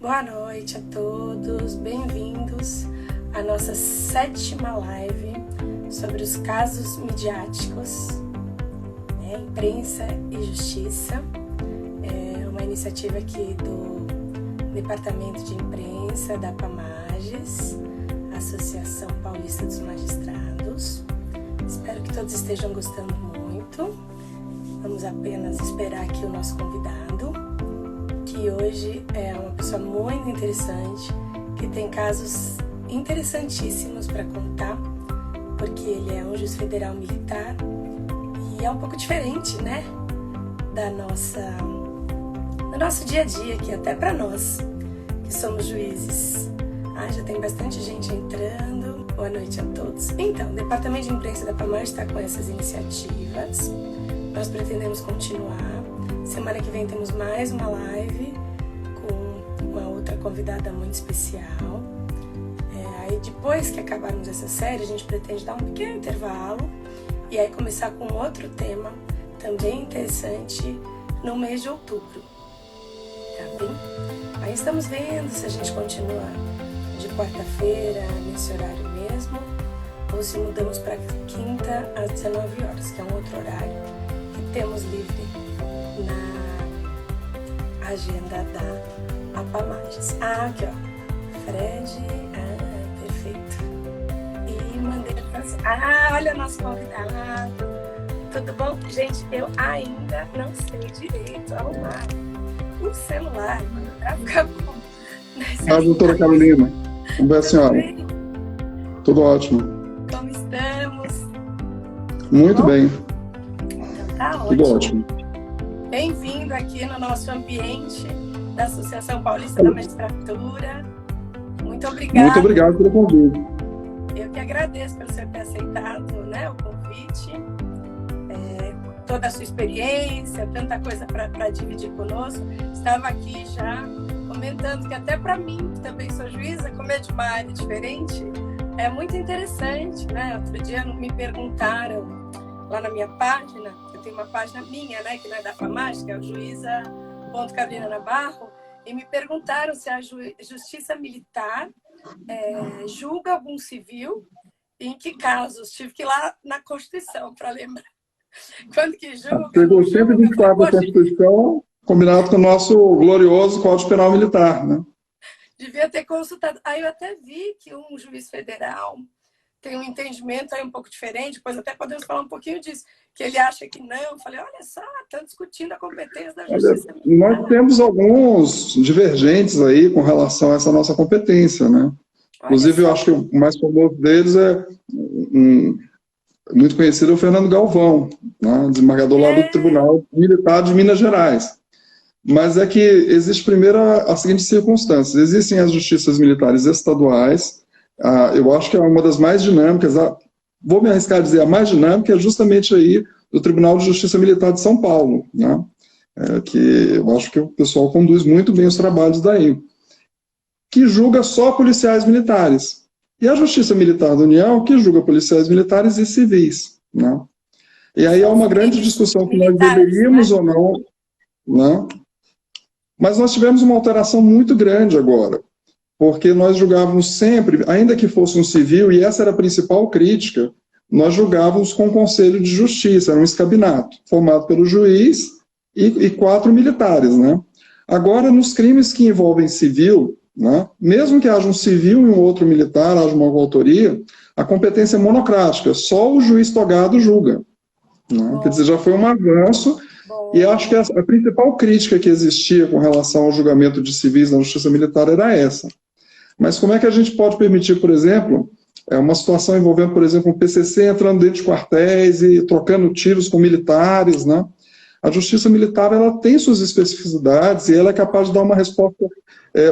Boa noite a todos, bem-vindos à nossa 7ª live sobre os casos midiáticos, imprensa e justiça. É uma iniciativa aqui do Departamento de Imprensa da APAMAGES, Associação Paulista dos Magistrados. Espero que todos estejam gostando muito. Vamos apenas esperar aqui o nosso convidado, que hoje é uma pessoa muito interessante, que tem casos interessantíssimos para contar, porque ele é um juiz federal militar e é um pouco diferente, né, do nosso dia a dia, que até para nós, que somos juízes. Já tem bastante gente entrando. Boa noite a todos. Então, o Departamento de Imprensa da APAMAGES está com essas iniciativas. Nós pretendemos continuar. Semana que vem temos mais uma live com uma outra convidada muito especial. Aí depois que acabarmos essa série, a gente pretende dar um pequeno intervalo e aí começar com outro tema também interessante no mês de outubro. Tá bem? Aí estamos vendo se a gente continua de quarta-feira nesse horário mesmo ou se mudamos para quinta às 19 horas, que é um outro horário que temos livre na agenda da APAMAGES. Aqui ó, Fred, perfeito. E mandei pra você. Olha o nosso convidado. Tudo bom? Gente, eu ainda não sei direito arrumar o celular, pra ficar bom. Doutora Carolina, como vai a senhora? Tudo ótimo. Como estamos? Muito bem. Então tá ótimo. Tudo ótimo. Bem-vindo aqui no nosso ambiente da Associação Paulista da Magistratura. Muito obrigada. Muito obrigado pelo convite. Eu que agradeço pelo senhor ter aceitado, né, o convite. Toda a sua experiência, tanta coisa para dividir conosco. Estava aqui já comentando que até para mim, que também sou juíza, como é de uma área diferente, é muito interessante, né? Outro dia me perguntaram lá na minha página, eu tenho uma página minha, né, que não é da APAMAGES, que é o juíza.carolina Navarro, e me perguntaram se a Justiça Militar julga algum civil e em que casos. Tive que ir lá na Constituição para lembrar. Quando que julga? Pegou 124 da Constituição, combinado com o nosso glorioso Código Penal Militar, né? Devia ter consultado. Aí eu até vi que um juiz federal tem um entendimento aí um pouco diferente, depois até podemos falar um pouquinho disso, que ele acha que não. Eu falei, olha só, estão discutindo a competência da Justiça Militar. Nós temos alguns divergentes aí com relação a essa nossa competência, né? Inclusive, eu acho que o mais famoso deles é muito conhecido, é o Fernando Galvão, né? Desembargador lá do Tribunal Militar de Minas Gerais. Mas é que existe primeiro a seguinte circunstância: existem as justiças militares estaduais. Eu acho que é uma das mais dinâmicas, vou me arriscar a dizer, a mais dinâmica é justamente aí do Tribunal de Justiça Militar de São Paulo, né? Que eu acho que o pessoal conduz muito bem os trabalhos daí, que julga só policiais militares. E a Justiça Militar da União, que julga policiais militares e civis, né? E aí há uma grande discussão que nós deveríamos, né, ou não, né? Mas nós tivemos uma alteração muito grande agora, porque nós julgávamos sempre, ainda que fosse um civil, e essa era a principal crítica, nós julgávamos com o Conselho de Justiça, era um escabinato, formado pelo juiz e 4 militares, né? Agora, nos crimes que envolvem civil, né, mesmo que haja um civil e um outro militar, haja uma autoria, a competência é monocrática, só o juiz togado julga, né? Quer dizer, já foi um avanço. E acho que a principal crítica que existia com relação ao julgamento de civis na Justiça Militar era essa. Mas como é que a gente pode permitir, por exemplo, uma situação envolvendo, por exemplo, um PCC entrando dentro de quartéis e trocando tiros com militares, né? A Justiça Militar, ela tem suas especificidades e ela é capaz de dar uma resposta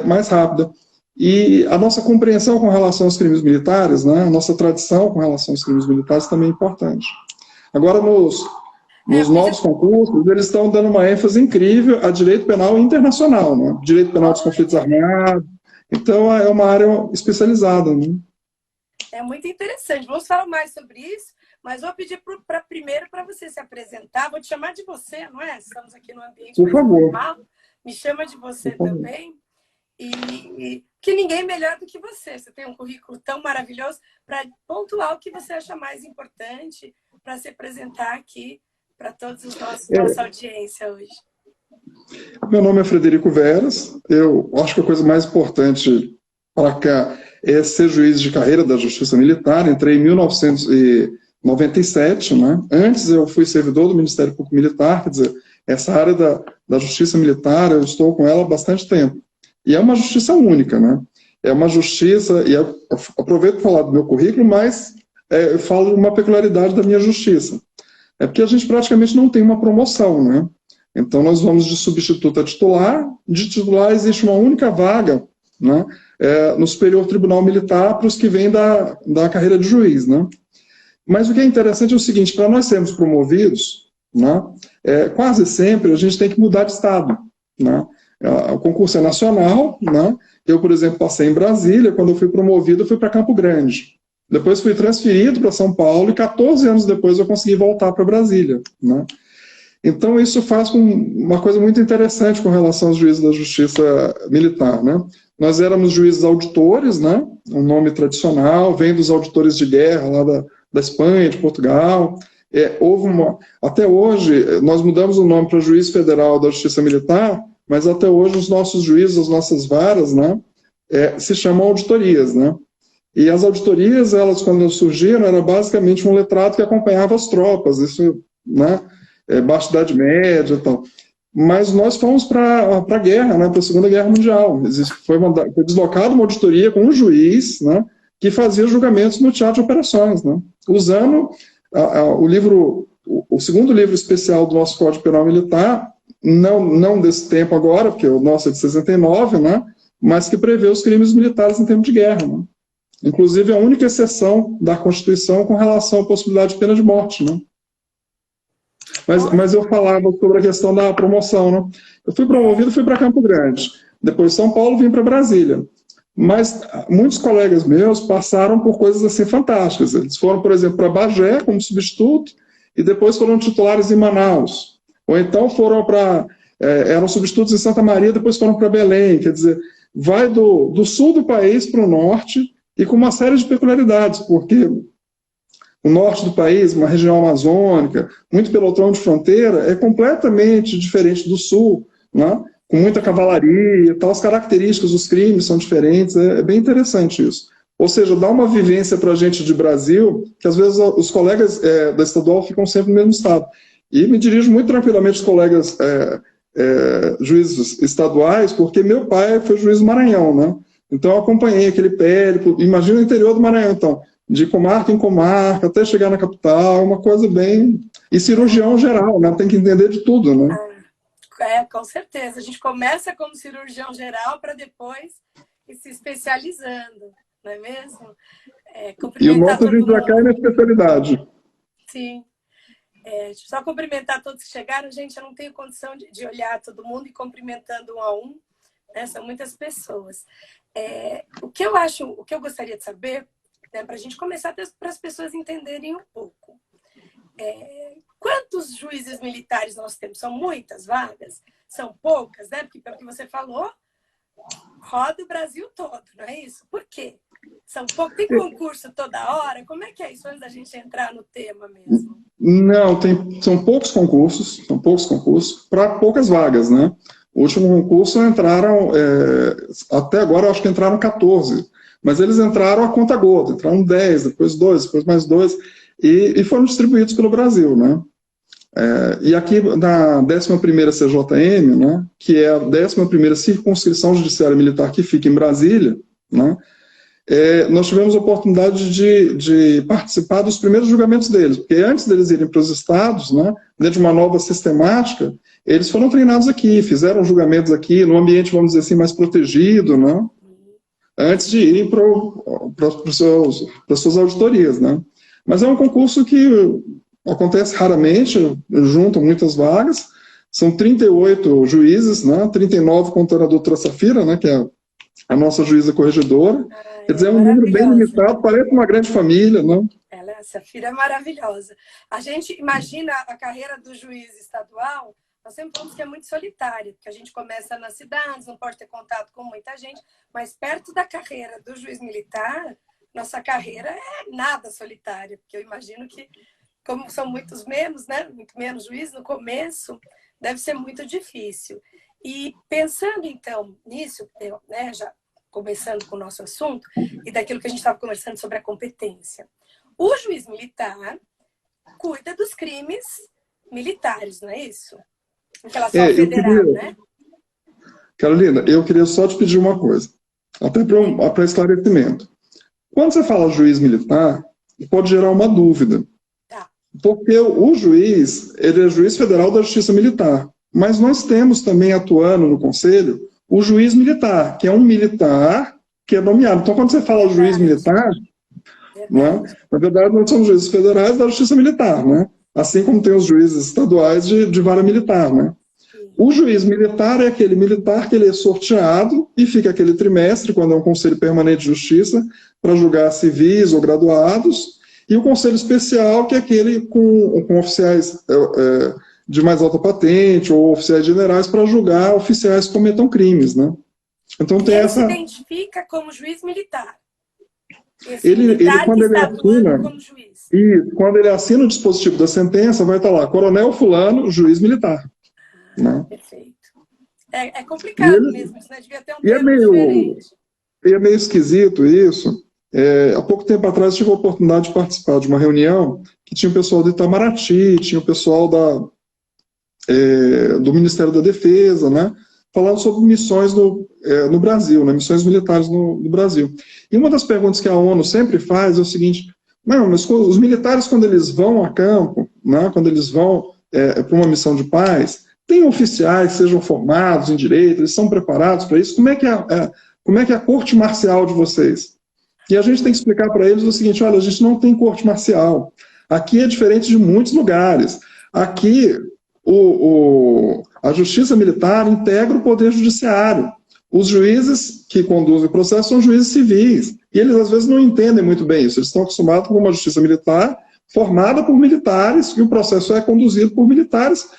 mais rápida. E a nossa compreensão com relação aos crimes militares, né, a nossa tradição com relação aos crimes militares também é importante. Agora, nos novos concursos, eles estão dando uma ênfase incrível a direito penal internacional, né? Direito penal dos conflitos armados. Então, é uma área especializada, né? É muito interessante. Vamos falar mais sobre isso, mas vou pedir primeiro para você se apresentar. Vou te chamar de você, não é? Estamos aqui no ambiente mais normal. Me chama de você também. E que ninguém melhor do que você. Você tem um currículo tão maravilhoso para pontuar o que você acha mais importante para se apresentar aqui para todos os nossa audiência hoje. Meu nome é Frederico Veras. Eu acho que a coisa mais importante para cá é ser juiz de carreira da Justiça Militar. Entrei em 1997, né? Antes eu fui servidor do Ministério Público Militar, quer dizer, essa área da Justiça Militar, eu estou com ela há bastante tempo. E é uma justiça única, né? É uma justiça, e eu aproveito para falar do meu currículo, mas eu falo de uma peculiaridade da minha justiça. É porque a gente praticamente não tem uma promoção, né? Então nós vamos de substituto a titular, de titular existe uma única vaga, né? No Superior Tribunal Militar para os que vêm da carreira de juiz, né? Mas o que é interessante é o seguinte, para nós sermos promovidos, né, quase sempre a gente tem que mudar de estado, né? O concurso é nacional, né? Eu, por exemplo, passei em Brasília, quando eu fui promovido, eu fui para Campo Grande. Depois fui transferido para São Paulo e 14 anos depois eu consegui voltar para Brasília, né? Então isso faz uma coisa muito interessante com relação aos juízes da Justiça Militar, né? Nós éramos juízes auditores, né? Um nome tradicional, vem dos auditores de guerra lá da Espanha, de Portugal. Até hoje, nós mudamos o nome para Juiz Federal da Justiça Militar, mas até hoje os nossos juízes, as nossas varas, né, se chamam auditorias, né? E as auditorias, elas, quando surgiram, era basicamente um letrado que acompanhava as tropas, isso, né, Baixa Idade Média e tal. Mas nós fomos para a guerra, né, para a Segunda Guerra Mundial. Foi deslocada uma auditoria com um juiz, né, que fazia julgamentos no teatro de operações, né, usando o segundo livro especial do nosso Código Penal Militar, não desse tempo agora, porque o nosso é de 69, né, mas que prevê os crimes militares em tempo de guerra, né? Inclusive a única exceção da Constituição com relação à possibilidade de pena de morte, né? Mas eu falava sobre a questão da promoção, né? Eu fui promovido, fui para Campo Grande, depois de São Paulo vim para Brasília. Mas muitos colegas meus passaram por coisas assim fantásticas. Eles foram, por exemplo, para Bagé como substituto e depois foram titulares em Manaus. Ou então foram eram substitutos em Santa Maria, depois foram para Belém. Quer dizer, vai do sul do país para o norte e com uma série de peculiaridades, porque o norte do país, uma região amazônica, muito pelotão de fronteira, é completamente diferente do sul, né? Com muita cavalaria, tal, as características dos crimes são diferentes, é bem interessante isso. Ou seja, dá uma vivência para a gente de Brasil, que às vezes os colegas da estadual ficam sempre no mesmo estado. E me dirijo muito tranquilamente aos colegas juízes estaduais, porque meu pai foi juiz do Maranhão, né? Então eu acompanhei aquele périplo, imagina o interior do Maranhão, então, de comarca em comarca, até chegar na capital, uma coisa bem... E cirurgião geral, né? Tem que entender de tudo, né? Com certeza. A gente começa como cirurgião geral para depois ir se especializando, não é mesmo? E o nosso a gente já cai na especialidade. Sim. Deixa eu só cumprimentar todos que chegaram. Gente, eu não tenho condição de olhar todo mundo e cumprimentando um a um, né? São muitas pessoas. O que eu gostaria de saber, né, para a gente começar, para as pessoas entenderem um pouco. Quantos juízes militares nós temos? São muitas vagas? São poucas, né? Porque, pelo que você falou, roda o Brasil todo, não é isso? Por quê? São poucos? Tem concurso toda hora? Como é que é isso, antes da gente entrar no tema mesmo? Não, são poucos concursos para poucas vagas, né? O último concurso entraram, até agora eu acho que entraram 14, mas eles entraram a conta-gota, entraram 10, depois 2, depois mais 2, e foram distribuídos pelo Brasil, né? E aqui na 11ª CJM, né, que é a 11ª Circunscrição Judiciária Militar que fica em Brasília, né, nós tivemos a oportunidade de participar dos primeiros julgamentos deles, porque antes deles irem para os estados, né, dentro de uma nova sistemática, eles foram treinados aqui, fizeram julgamentos aqui, num ambiente, vamos dizer assim, mais protegido, né, antes de irem para as suas auditorias, né. Mas é um concurso que acontece raramente, juntam muitas vagas, são 38 juízes, né, 39 contando a doutora Safira, né, que é a nossa juíza corregedora. Quer dizer, é um número bem limitado, parece uma grande família, né? A Safira é maravilhosa. A gente imagina a carreira do juiz estadual nós sempre falamos que é muito solitário, porque a gente começa nas cidades, não pode ter contato com muita gente, mas perto da carreira do juiz militar, nossa carreira é nada solitária, porque eu imagino que, como são muitos menos, né, muito menos juízes no começo, deve ser muito difícil. E pensando, então, nisso, né, já começando com o nosso assunto, e daquilo que a gente estava conversando sobre a competência, o juiz militar cuida dos crimes militares, não é isso? Em relação ao federal, né? Carolina, eu queria só te pedir uma coisa, até para esclarecimento. Quando você fala juiz militar, pode gerar uma dúvida. Tá. Porque o juiz, ele é juiz federal da Justiça Militar. Mas nós temos também atuando no Conselho o juiz militar, que é um militar que é nomeado. Então, quando você fala juiz militar, né, na verdade, nós somos juízes federais da Justiça Militar, né? Assim como tem os juízes estaduais de vara militar, né? O juiz militar é aquele militar que ele é sorteado e fica aquele trimestre, quando é um Conselho Permanente de Justiça, para julgar civis ou graduados, e o Conselho Especial, que é aquele com oficiais de mais alta patente ou oficiais generais para julgar oficiais que cometam crimes, né? Então tem ele essa... se identifica como juiz militar. Ele quando ele assina, como juiz. E quando ele assina o dispositivo da sentença, vai estar lá, Coronel Fulano, juiz militar. Né? Perfeito. É complicado mesmo, isso, né? Devia ter um termo diferente. E é meio esquisito isso. Há pouco tempo atrás, eu tive a oportunidade de participar de uma reunião que tinha o pessoal do Itamaraty, tinha o pessoal do Ministério da Defesa, né? Falando sobre missões no Brasil, né? Missões militares no Brasil. E uma das perguntas que a ONU sempre faz é o seguinte: não, mas os militares, quando eles vão a campo, né? Quando eles vão para uma missão de paz, tem oficiais que sejam formados em direito, eles são preparados para isso? Como é que é a corte marcial de vocês? E a gente tem que explicar para eles o seguinte: olha, a gente não tem corte marcial. Aqui é diferente de muitos lugares. Aqui, a Justiça Militar integra o Poder Judiciário. Os juízes que conduzem o processo são juízes civis. E eles, às vezes, não entendem muito bem isso. Eles estão acostumados com uma Justiça Militar formada por militares, e o processo é conduzido por militares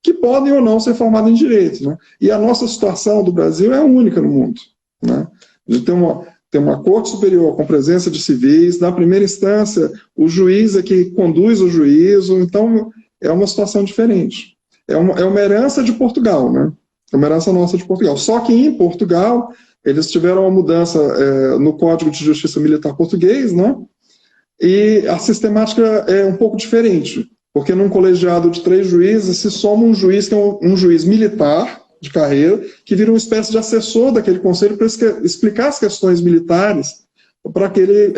que podem ou não ser formados em direito. Né? E a nossa situação do Brasil é única no mundo. Né? A gente tem uma corte superior com presença de civis, na primeira instância, o juiz é que conduz o juízo, então é uma situação diferente. É uma herança de Portugal, né? É uma herança nossa de Portugal. Só que em Portugal, eles tiveram uma mudança no Código de Justiça Militar português, né? E a sistemática é um pouco diferente, porque num colegiado de 3 juízes se soma um juiz que é um juiz militar de carreira, que vira uma espécie de assessor daquele conselho para explicar as questões militares para aquele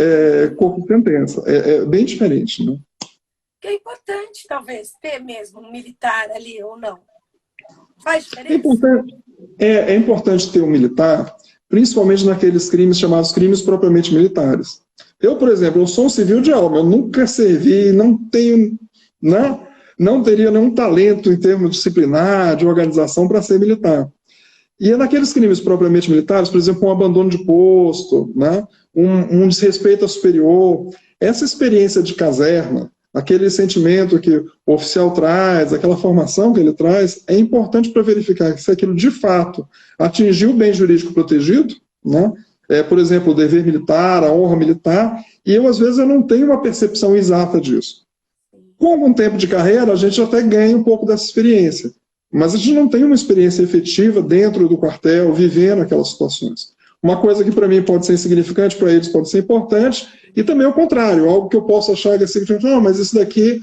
corpo de sentença. É bem diferente, né? Que é importante, talvez, ter mesmo um militar ali ou não. Faz diferença? É importante ter um militar, principalmente naqueles crimes chamados crimes propriamente militares. Eu, por exemplo, eu sou um civil de alma, eu nunca servi, não teria nenhum talento em termos disciplinar, de organização para ser militar. E é naqueles crimes propriamente militares, por exemplo, um abandono de posto, né? um desrespeito ao superior, essa experiência de caserna, aquele sentimento que o oficial traz, aquela formação que ele traz, é importante para verificar se aquilo de fato atingiu o bem jurídico protegido, né? Por exemplo, o dever militar, a honra militar, e às vezes eu não tenho uma percepção exata disso. Com algum tempo de carreira, a gente até ganha um pouco dessa experiência, mas a gente não tem uma experiência efetiva dentro do quartel, vivendo aquelas situações. Uma coisa que para mim pode ser insignificante, para eles pode ser importante, e também o contrário, algo que eu posso achar que é significante, não, mas isso daqui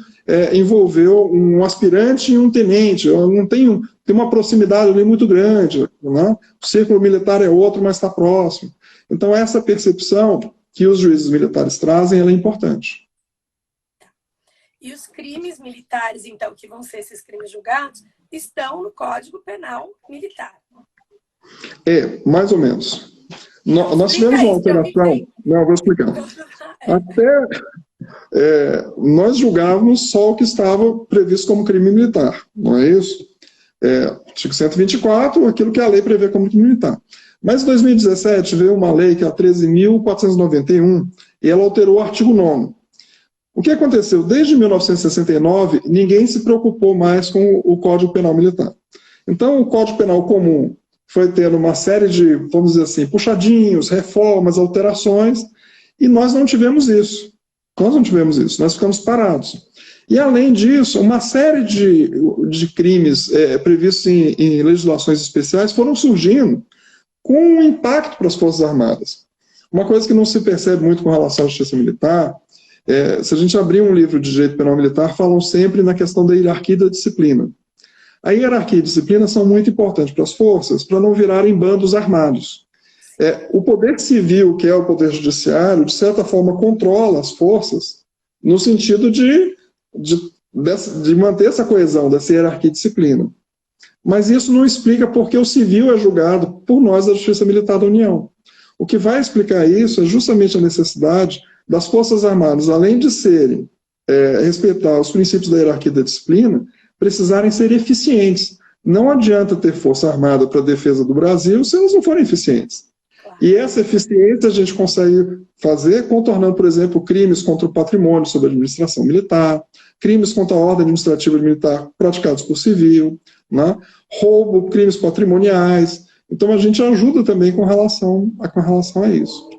envolveu um aspirante e um tenente, eu não tem uma proximidade ali muito grande, né? O círculo militar é outro, mas está próximo. Então essa percepção que os juízes militares trazem, ela é importante. E os crimes militares, então, que vão ser esses crimes julgados, estão no Código Penal Militar. Mais ou menos. Nós tivemos uma alteração... Não, eu vou explicar. Até nós julgávamos só o que estava previsto como crime militar, não é isso? Artigo 124, aquilo que a lei prevê como crime militar. Mas em 2017 veio uma lei, que é a 13.491, e ela alterou o artigo 9º. O que aconteceu? Desde 1969, ninguém se preocupou mais com o Código Penal Militar. Então, o Código Penal Comum foi tendo uma série de, vamos dizer assim, puxadinhos, reformas, alterações, e nós não tivemos isso. Nós não tivemos isso, nós ficamos parados. E, além disso, uma série de crimes previstos em legislações especiais foram surgindo com um impacto para as Forças Armadas. Uma coisa que não se percebe muito com relação à justiça militar, se a gente abrir um livro de direito penal militar, falam sempre na questão da hierarquia e da disciplina. A hierarquia e a disciplina são muito importantes para as forças, para não virarem bandos armados. O poder civil, que é o poder judiciário, de certa forma controla as forças no sentido de manter essa coesão, dessa hierarquia e disciplina. Mas isso não explica porque o civil é julgado por nós da Justiça Militar da União. O que vai explicar isso é justamente a necessidade das Forças Armadas, além de respeitar os princípios da hierarquia e da disciplina, precisarem ser eficientes. Não adianta ter Força Armada para a defesa do Brasil se elas não forem eficientes. E essa eficiência a gente consegue fazer contornando, por exemplo, crimes contra o patrimônio sob a administração militar, crimes contra a ordem administrativa militar praticados por civil, né? Roubo, crimes patrimoniais. Então a gente ajuda também com relação a isso.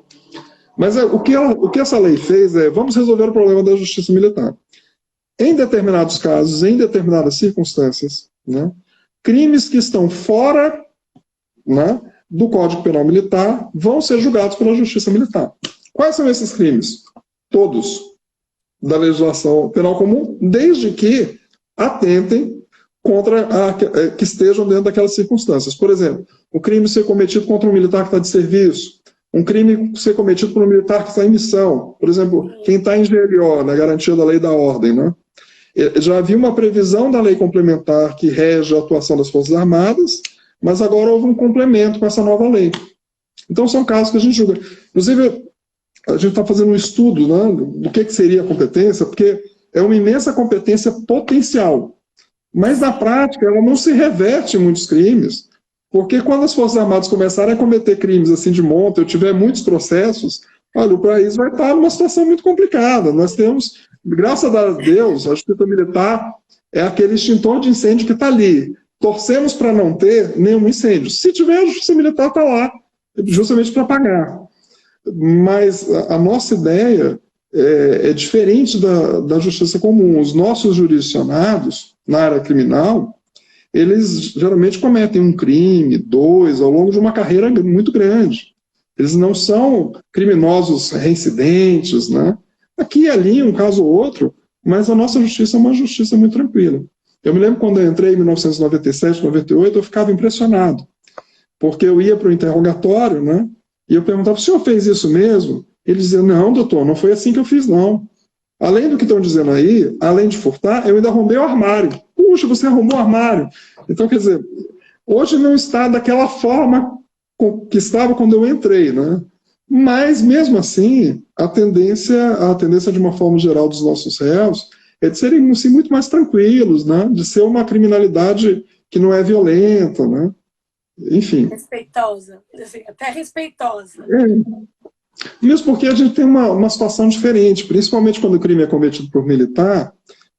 Mas o que essa lei fez vamos resolver o problema da justiça militar. Em determinados casos, em determinadas circunstâncias, né, crimes que estão fora, né, do Código Penal Militar vão ser julgados pela Justiça Militar. Quais são esses crimes? Todos da legislação penal comum, desde que atentem que estejam dentro daquelas circunstâncias. Por exemplo, o crime ser cometido contra um militar que está de serviço, um crime ser cometido por um militar que está em missão, por exemplo, quem está em GLO, na garantia da lei e da ordem, né? Já havia uma previsão da lei complementar que rege a atuação das Forças Armadas, mas agora houve um complemento com essa nova lei. Então são casos que a gente julga. Inclusive, a gente está fazendo um estudo, né, do que seria a competência, porque é uma imensa competência potencial. Mas na prática ela não se reverte em muitos crimes, porque quando as Forças Armadas começarem a cometer crimes assim de monta, eu tiver muitos processos, olha, o país vai estar numa situação muito complicada. Nós temos, graças a Deus, a Justiça Militar é aquele extintor de incêndio que está ali. Torcemos para não ter nenhum incêndio. Se tiver, a Justiça Militar está lá, justamente para pagar. Mas a nossa ideia é diferente da Justiça Comum. Os nossos jurisdicionados, na área criminal, eles geralmente cometem um crime, dois, ao longo de uma carreira muito grande. Eles não são criminosos reincidentes, né? Aqui e ali, um caso ou outro, mas a nossa justiça é uma justiça muito tranquila. Eu me lembro quando eu entrei em 1997, 98, eu ficava impressionado, porque eu ia para o interrogatório, né? E eu perguntava, o senhor fez isso mesmo? Ele dizia, não, doutor, não foi assim que eu fiz, não. Além do que estão dizendo aí, além de furtar, eu ainda arrombei o armário. Puxa, você arrumou o armário. Então, quer dizer, hoje não está daquela forma que estava quando eu entrei, né? Mas, mesmo assim, a tendência de uma forma geral dos nossos réus é de serem assim, muito mais tranquilos, né? De ser uma criminalidade que não é violenta, né? Enfim. Respeitosa, até respeitosa. Mesmo porque a gente tem uma situação diferente, principalmente quando o crime é cometido por militar,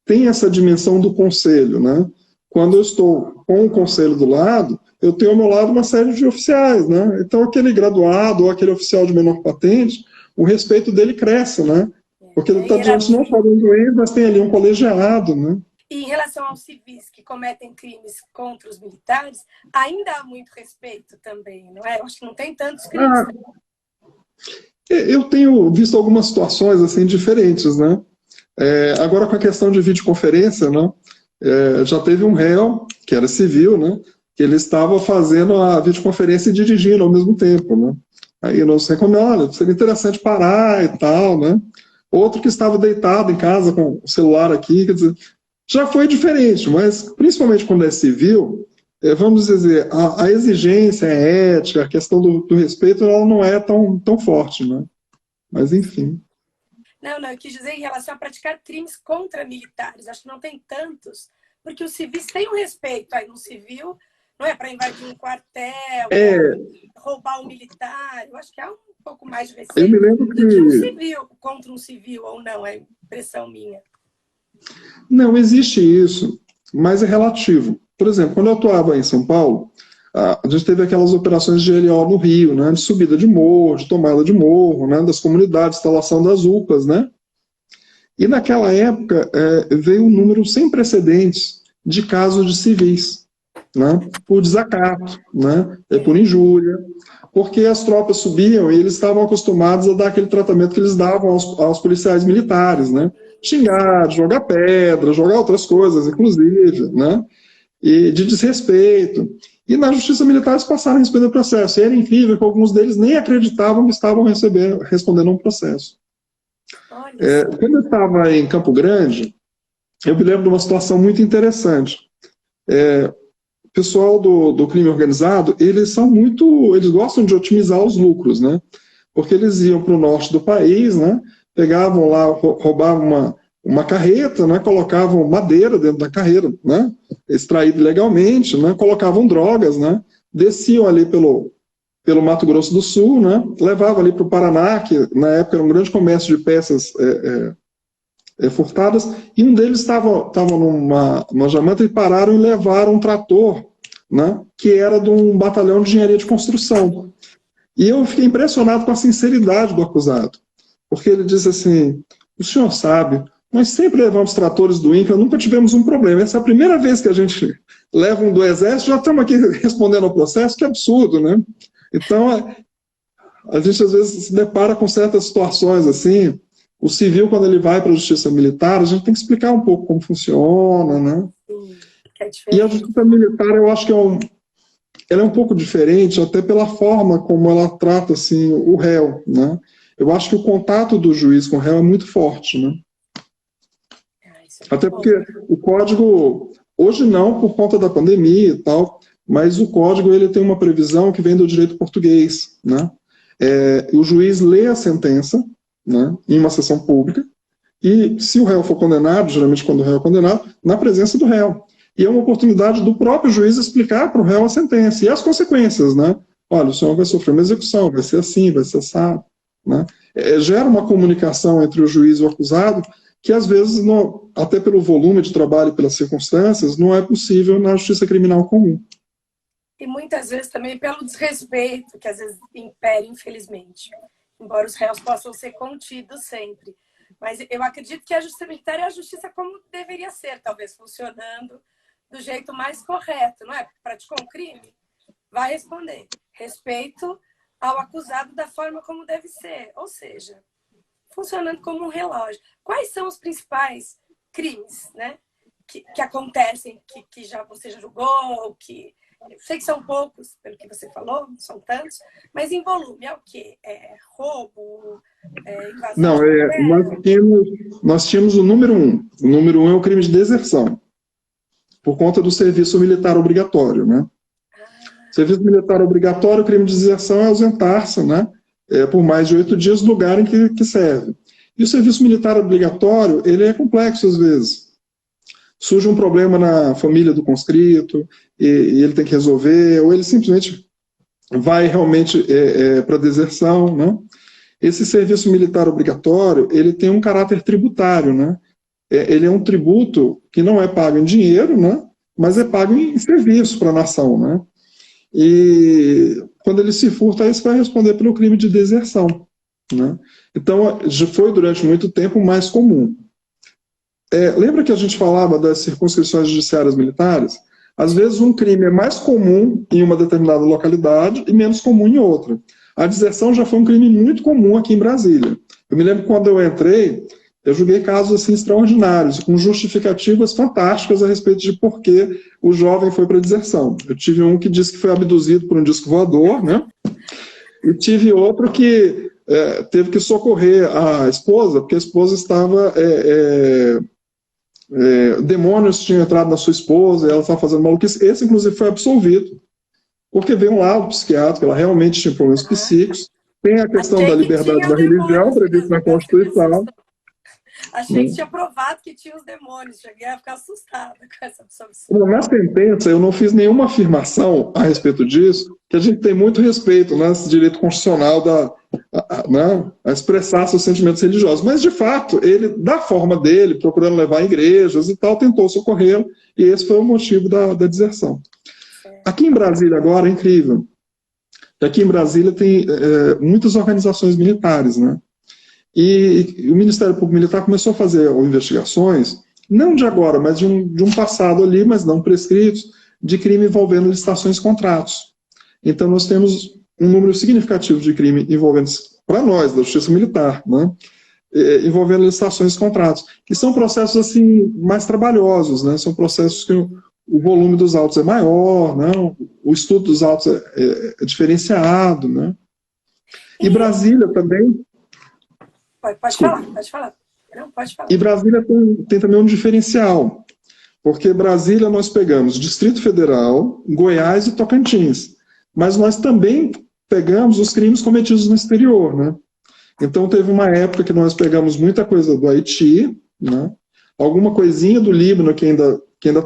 tem essa dimensão do conselho, né? Quando eu estou com o conselho do lado, eu tenho ao meu lado uma série de oficiais, né? Então aquele graduado ou aquele oficial de menor patente, o respeito dele cresce, né? Porque ele está diante não só de um juiz, mas tem ali um colegiado, né? E em relação aos civis que cometem crimes contra os militares, ainda há muito respeito também, não é? Eu acho que não tem tantos crimes. Eu tenho visto algumas situações assim diferentes, né? Agora com a questão de videoconferência, né? Já teve um réu, que era civil, né? Que ele estava fazendo a videoconferência e dirigindo ao mesmo tempo, né? Aí nós recomendamos, olha, seria interessante parar e tal, né? Outro que estava deitado em casa com o celular aqui, quer dizer, já foi diferente, mas principalmente quando é civil, vamos dizer, a exigência, a ética, a questão do respeito, ela não é tão forte, né? Mas enfim. Não, eu quis dizer em relação a praticar crimes contra militares. Acho que não tem tantos, porque os civis têm um respeito aí no civil, não é para invadir um quartel, roubar um militar. Eu acho que há pouco mais Eu recente me lembro do que um que... civil, contra um civil, ou não, é impressão minha. Não, existe isso, mas é relativo. Por exemplo, quando eu atuava em São Paulo, a gente teve aquelas operações de GLO no Rio, né, de subida de morro, de tomada de morro, né, das comunidades, instalação das UPAs, né? E naquela época veio um número sem precedentes de casos de civis, né, por desacato, né, por injúria, porque as tropas subiam e eles estavam acostumados a dar aquele tratamento que eles davam aos policiais militares, né? Xingar, jogar pedra, jogar outras coisas, inclusive, né? E de desrespeito. E na justiça militar eles passaram a responder o processo. E era incrível que alguns deles nem acreditavam que estavam respondendo a um processo. Quando eu estava em Campo Grande, eu me lembro de uma situação muito interessante. O pessoal do crime organizado, eles gostam de otimizar os lucros, né? Porque eles iam para o norte do país, né? Pegavam lá, roubavam uma carreta, né? Colocavam madeira dentro da carreta, né? Extraído legalmente, né? Colocavam drogas, né? Desciam ali pelo Mato Grosso do Sul, né? Levavam ali para o Paraná, que na época era um grande comércio de peças furtadas, e um deles estava numa jamanta e pararam e levaram um trator, né, que era de um batalhão de engenharia de construção. E eu fiquei impressionado com a sinceridade do acusado, porque ele disse assim: o senhor sabe, nós sempre levamos tratores do INCRA, nunca tivemos um problema. Essa é a primeira vez que a gente leva um do Exército, já estamos aqui respondendo ao processo, que absurdo, né? Então, a gente às vezes se depara com certas situações assim. O civil, quando ele vai para a justiça militar, a gente tem que explicar um pouco como funciona, né? E a justiça militar, eu acho que ela é um pouco diferente, até pela forma como ela trata assim, o réu, né? Eu acho que o contato do juiz com o réu é muito forte, né? Até porque o código, hoje não, por conta da pandemia e tal, mas o código ele tem uma previsão que vem do direito português, né? O juiz lê a sentença, né, em uma sessão pública, e se o réu for condenado, geralmente quando o réu é condenado, na presença do réu. E é uma oportunidade do próprio juiz explicar para o réu a sentença e as consequências, né? Olha, o senhor vai sofrer uma execução, vai ser assim, vai ser assado, né? Gera uma comunicação entre o juiz e o acusado que, às vezes, até pelo volume de trabalho e pelas circunstâncias, não é possível na justiça criminal comum. E muitas vezes também pelo desrespeito, que às vezes impera, infelizmente. Embora os réus possam ser contidos sempre. Mas eu acredito que a justiça militar é a justiça como deveria ser, talvez funcionando do jeito mais correto, não é? Praticou um crime? Vai responder. Respeito ao acusado da forma como deve ser. Ou seja, funcionando como um relógio. Quais são os principais crimes, né, que acontecem, que você já julgou, que... Eu sei que são poucos, pelo que você falou, não são tantos, mas em volume é o quê? Roubo, invasão? Não, nós tínhamos o número 1. O número 1 é o crime de deserção, por conta do serviço militar obrigatório, né? Serviço militar obrigatório, o crime de deserção é ausentar-se, né? Por mais de 8 dias do lugar em que serve. E o serviço militar obrigatório, ele é complexo às vezes. Surge um problema na família do conscrito e ele tem que resolver, ou ele simplesmente vai realmente para a deserção, né? Esse serviço militar obrigatório, ele tem um caráter tributário, né? Ele é um tributo que não é pago em dinheiro, né? Mas é pago em serviço para a nação, né? E quando ele se furta, aí você vai responder pelo crime de deserção, né? Então, já foi durante muito tempo mais comum. Lembra que a gente falava das circunscrições judiciárias militares? Às vezes um crime é mais comum em uma determinada localidade e menos comum em outra. A deserção já foi um crime muito comum aqui em Brasília. Eu me lembro que quando eu entrei, eu julguei casos assim extraordinários, com justificativas fantásticas a respeito de por que o jovem foi para a deserção. Eu tive um que disse que foi abduzido por um disco voador, né? E tive outro que teve que socorrer a esposa, porque a esposa estava... demônios tinham entrado na sua esposa, ela estava fazendo maluquice. Esse, inclusive, foi absolvido, porque veio um laudo psiquiátrico, ela realmente tinha problemas psíquicos. Tem a questão da liberdade da religião, prevista na Constituição. Achei que tinha provado que tinha os demônios. Cheguei a ficar assustada com essa absorção. Na sentença, eu não fiz nenhuma afirmação a respeito disso, que a gente tem muito respeito nesse direito constitucional a expressar seus sentimentos religiosos. Mas, de fato, ele, da forma dele, procurando levar igrejas e tal, tentou socorrê-lo, e esse foi o motivo da deserção. Aqui em Brasília, agora, é incrível. Aqui em Brasília tem muitas organizações militares, né? E o Ministério Público Militar começou a fazer investigações, não de agora, mas de um passado ali, mas não prescritos, de crime envolvendo licitações e contratos. Então, nós temos um número significativo de crime envolvendo, para nós, da Justiça Militar, né? Envolvendo licitações e contratos, que são processos assim, mais trabalhosos, né? São processos que o volume dos autos é maior, né? O estudo dos autos é diferenciado, né? E Brasília também... Pode falar. Não, pode falar. E Brasília tem também um diferencial, porque Brasília nós pegamos Distrito Federal, Goiás e Tocantins, mas nós também pegamos os crimes cometidos no exterior, né? Então teve uma época que nós pegamos muita coisa do Haiti, né? Alguma coisinha do Líbano que ainda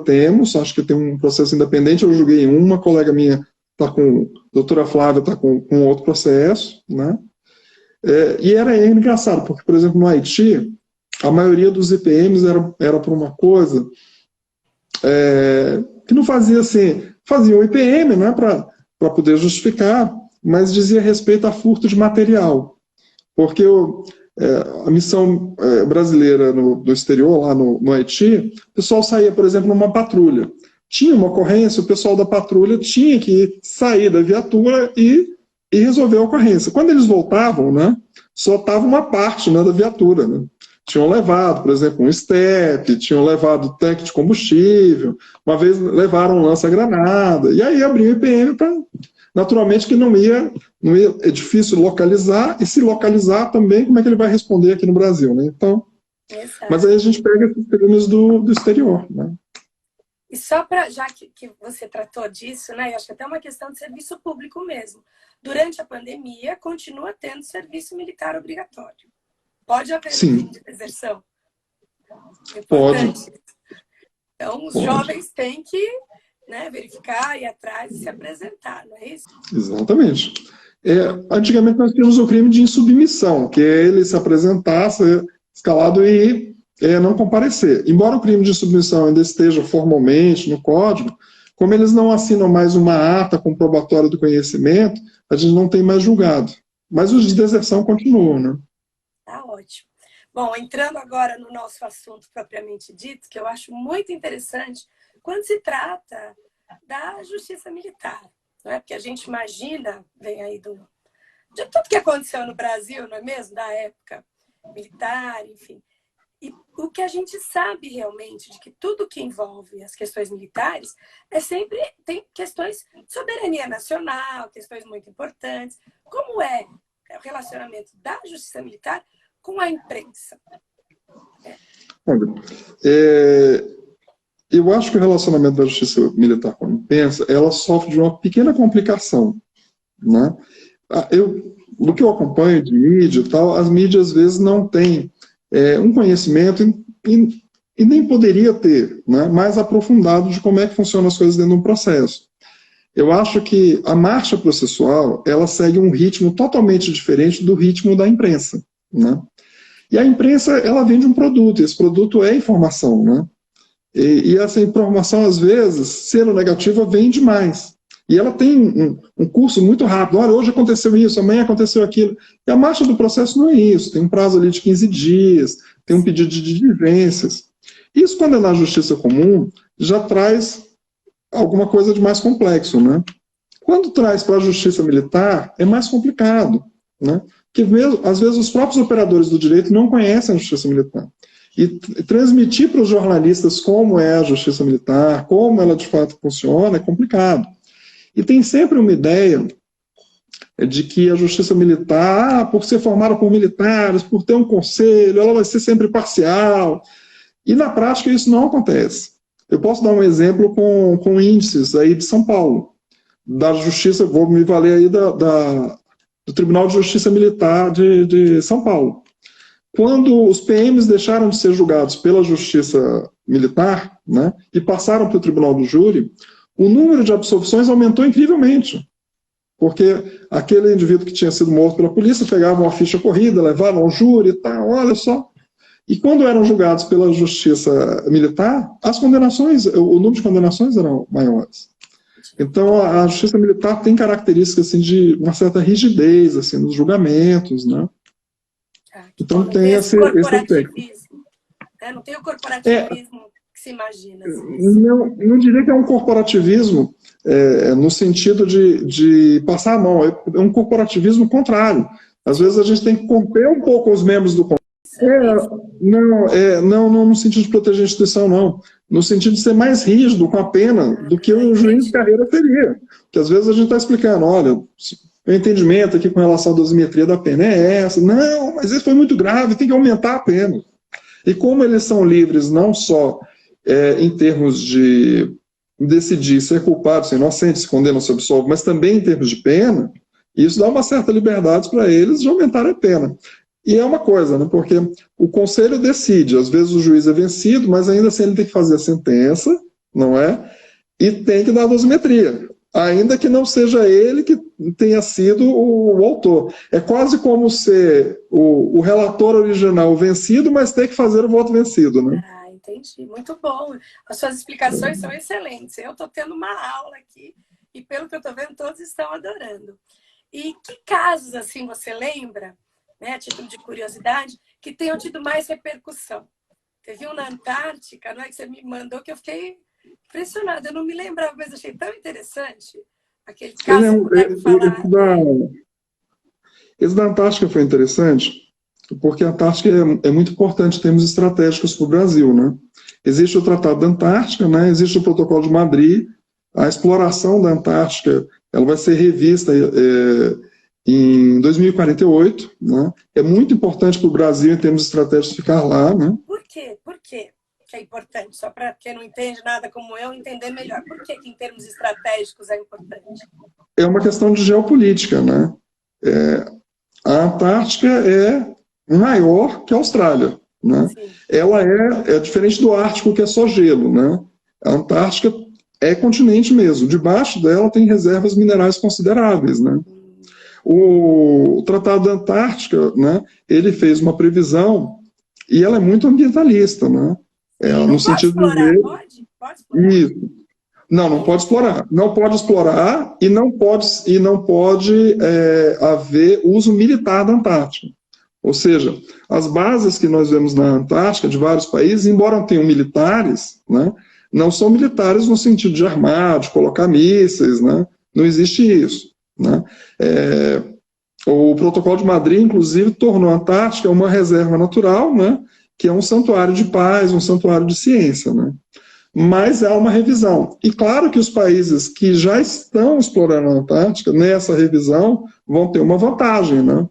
temos, acho que tem um processo independente, eu julguei uma colega minha está com, a doutora Flávia está com outro processo, né? E era engraçado, porque, por exemplo, no Haiti, a maioria dos IPMs era por uma coisa que não fazia assim, fazia o IPM, né, para poder justificar, mas dizia respeito a furto de material. Porque a missão brasileira do exterior, lá no Haiti, o pessoal saía, por exemplo, numa patrulha. Tinha uma ocorrência, o pessoal da patrulha tinha que sair da viatura e resolver a ocorrência. Quando eles voltavam, né, só estava uma parte, né, da viatura. Né? Tinham levado, por exemplo, um estepe, tinham levado tanque de combustível, uma vez levaram um lança-granada, e aí abriu o IPM para... Naturalmente que não ia, é difícil localizar, e se localizar também, como é que ele vai responder aqui no Brasil, né? Então, mas aí a gente pega esses crimes do exterior, né? E só para, já que você tratou disso, né? Eu acho que até uma questão de serviço público mesmo. Durante a pandemia, continua tendo serviço militar obrigatório. Pode haver fim de deserção. É importante. Pode. Então, os jovens têm que, né, verificar, ir atrás e se apresentar, não é isso? Exatamente. Antigamente nós tínhamos o crime de insubmissão, que é ele se apresentar, ser escalado e não comparecer. Embora o crime de insubmissão ainda esteja formalmente no Código, como eles não assinam mais uma ata comprobatória do conhecimento, a gente não tem mais julgado. Mas os de deserção continuam, né? Tá ótimo. Bom, entrando agora no nosso assunto propriamente dito, que eu acho muito interessante, quando se trata da justiça militar, não é? Porque a gente imagina, vem aí de tudo que aconteceu no Brasil, não é mesmo? Da época militar, enfim. E o que a gente sabe realmente de que tudo que envolve as questões militares tem questões de soberania nacional, questões muito importantes. Como é o relacionamento da justiça militar com a imprensa? Olha, eu acho que o relacionamento da justiça militar com a imprensa, ela sofre de uma pequena complicação, né? Do que eu acompanho de mídia e tal, as mídias às vezes não têm um conhecimento e nem poderia ter, né, mais aprofundado de como é que funcionam as coisas dentro de um processo. Eu acho que a marcha processual, ela segue um ritmo totalmente diferente do ritmo da imprensa, né? E a imprensa, ela vende um produto, e esse produto é informação, né? E essa informação, às vezes, sendo negativa, vende mais. E ela tem um curso muito rápido. Olha, hoje aconteceu isso, amanhã aconteceu aquilo. E a marcha do processo não é isso. Tem um prazo ali de 15 dias, tem um pedido de diligências. Isso, quando é na justiça comum, já traz alguma coisa de mais complexo, né? Quando traz para a justiça militar, é mais complicado, né? Porque, às vezes, os próprios operadores do direito não conhecem a justiça militar. E transmitir para os jornalistas como é a justiça militar, como ela de fato funciona, é complicado. E tem sempre uma ideia de que a justiça militar, por ser formada por militares, por ter um conselho, ela vai ser sempre parcial. E na prática isso não acontece. Eu posso dar um exemplo com índices aí de São Paulo, da justiça, vou me valer aí do Tribunal de Justiça Militar de São Paulo. quando os PMs deixaram de ser julgados pela Justiça Militar, né, e passaram para o Tribunal do Júri, o número de absolvições aumentou incrivelmente. Porque aquele indivíduo que tinha sido morto pela polícia pegava uma ficha corrida, levava ao júri e tal, olha só. E quando eram julgados pela Justiça Militar, as condenações, o número de condenações eram maiores. Então, a Justiça Militar tem características assim, de uma certa rigidez assim, nos julgamentos, né? Então, tem esse efeito. Não tem o corporativismo que se imagina. Não diria que é um corporativismo no sentido de passar a mão. É um corporativismo contrário. Às vezes a gente tem que conter um pouco os membros do conselho. Não no sentido de proteger a instituição, não. No sentido de ser mais rígido com a pena do que o juiz de carreira teria. Porque às vezes a gente está explicando, olha, o entendimento aqui com relação à dosimetria da pena é essa. Não, mas isso foi muito grave, tem que aumentar a pena. E como eles são livres não só em termos de decidir se é culpado, se é inocente, se condena ou se absolve, mas também em termos de pena, isso dá uma certa liberdade para eles de aumentar a pena. E é uma coisa, né, porque o conselho decide, às vezes o juiz é vencido, mas ainda assim ele tem que fazer a sentença, não é? E tem que dar a dosimetria, ainda que não seja ele que tenha sido o autor. É quase como ser o relator original vencido, mas ter que fazer o voto vencido, né? Entendi, muito bom. As suas explicações são excelentes. Eu estou tendo uma aula aqui e, pelo que eu estou vendo, todos estão adorando. E que casos, assim, você lembra, né, a título de curiosidade, que tenham tido mais repercussão? Teve um na Antártica, não é, que você me mandou, que eu fiquei impressionada. Eu não me lembrava, mas achei tão interessante. Aquele caso que falar. Esse da Antártica foi interessante, porque a Antártica é muito importante em termos estratégicos para o Brasil, né? Existe o Tratado da Antártica, né? Existe o Protocolo de Madrid, a exploração da Antártica ela vai ser revista em 2048, né? É muito importante para o Brasil, em termos estratégicos, ficar lá, né? Por quê? Por quê que é importante? Só para quem não entende nada como eu entender melhor. Por que em termos estratégicos é importante? É uma questão de geopolítica, né? A Antártica é maior que a Austrália, né? Ela é diferente do Ártico, que é só gelo, né? A Antártica é continente mesmo. Debaixo dela tem reservas minerais consideráveis, né? O Tratado da Antártica, né? Ele fez uma previsão e ela é muito ambientalista, né? No sentido de dizer... Pode explorar? Isso. Não pode explorar. Não pode explorar e não pode haver uso militar da Antártica. Ou seja, as bases que nós vemos na Antártica, de vários países, embora tenham militares, né, não são militares no sentido de armar, de colocar mísseis, né, não existe isso. Né. O Protocolo de Madrid, inclusive, tornou a Antártica uma reserva natural, né, que é um santuário de paz, um santuário de ciência, né. Mas há uma revisão. E claro que os países que já estão explorando a Antártica, nessa revisão, vão ter uma vantagem, né?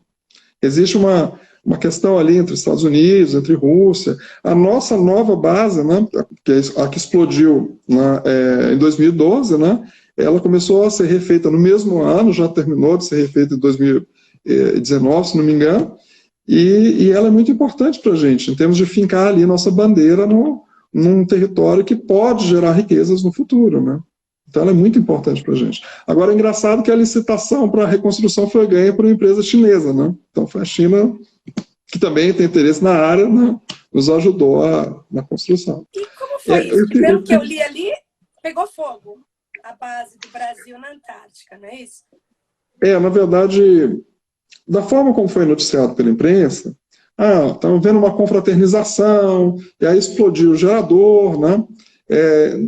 Existe uma questão ali entre Estados Unidos, entre Rússia. A nossa nova base, né, que é a que explodiu em 2012, né, ela começou a ser refeita no mesmo ano, já terminou de ser refeita em 2019, se não me engano, e ela é muito importante para a gente, em termos de fincar ali nossa bandeira num território que pode gerar riquezas no futuro, né? Então ela é muito importante para a gente. Agora é engraçado que a licitação para a reconstrução foi ganha por uma empresa chinesa, né? Então foi a China, que também tem interesse na área, né? Nos ajudou na construção. E como foi isso? Pelo que eu li ali, pegou fogo a base do Brasil na Antártica, não é isso? Na verdade, da forma como foi noticiado pela imprensa, estamos vendo uma confraternização, e aí explodiu o gerador, né?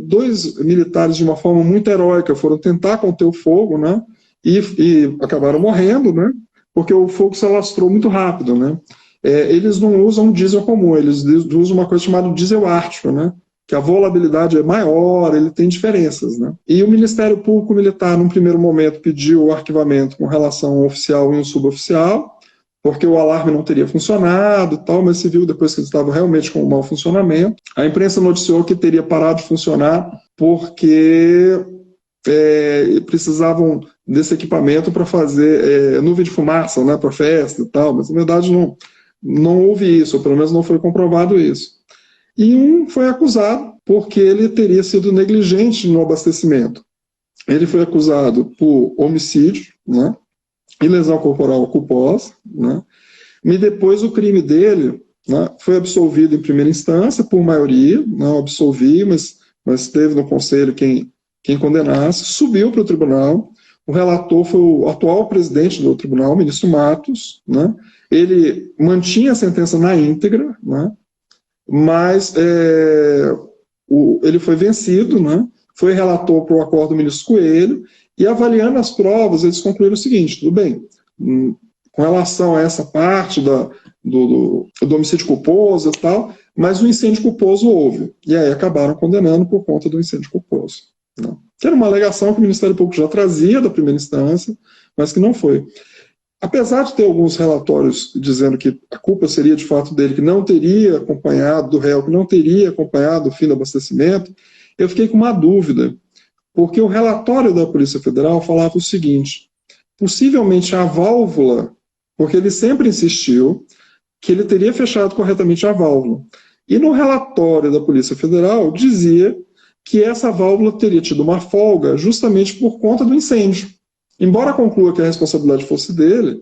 2 militares, de uma forma muito heróica, foram tentar conter o fogo, né? E acabaram morrendo, né? Porque o fogo se alastrou muito rápido, né? Eles não usam diesel comum, eles usam uma coisa chamada diesel ártico, né? Que a volatilidade é maior, ele tem diferenças, né? E o Ministério Público Militar, num primeiro momento, pediu o arquivamento com relação ao oficial e um suboficial, porque o alarme não teria funcionado e tal, mas se viu depois que eles estavam realmente com um mau funcionamento. A imprensa noticiou que teria parado de funcionar porque precisavam desse equipamento para fazer nuvem de fumaça, né, para festa e tal, mas na verdade não houve isso, ou pelo menos não foi comprovado isso. E um foi acusado porque ele teria sido negligente no abastecimento. Ele foi acusado por homicídio, né, e lesão corporal culposa, né, e depois o crime dele, né, foi absolvido em primeira instância por maioria, não absolvi, mas teve no conselho quem condenasse, subiu para o tribunal. O relator foi o atual presidente do tribunal, o ministro Matos, né? Ele mantinha a sentença na íntegra, né? Mas ele foi vencido, né? Foi relator para o acordo do ministro Coelho, e avaliando as provas, eles concluíram o seguinte: tudo bem, com relação a essa parte do homicídio culposo e tal, mas o incêndio culposo houve. E aí acabaram condenando por conta do incêndio culposo. Né? Que era uma alegação que o Ministério Público já trazia da primeira instância, mas que não foi. Apesar de ter alguns relatórios dizendo que a culpa seria de fato dele, que não teria acompanhado, do réu, que não teria acompanhado o fim do abastecimento, eu fiquei com uma dúvida, porque o relatório da Polícia Federal falava o seguinte: possivelmente a válvula, porque ele sempre insistiu que ele teria fechado corretamente a válvula. E no relatório da Polícia Federal dizia que essa válvula teria tido uma folga justamente por conta do incêndio. Embora conclua que a responsabilidade fosse dele,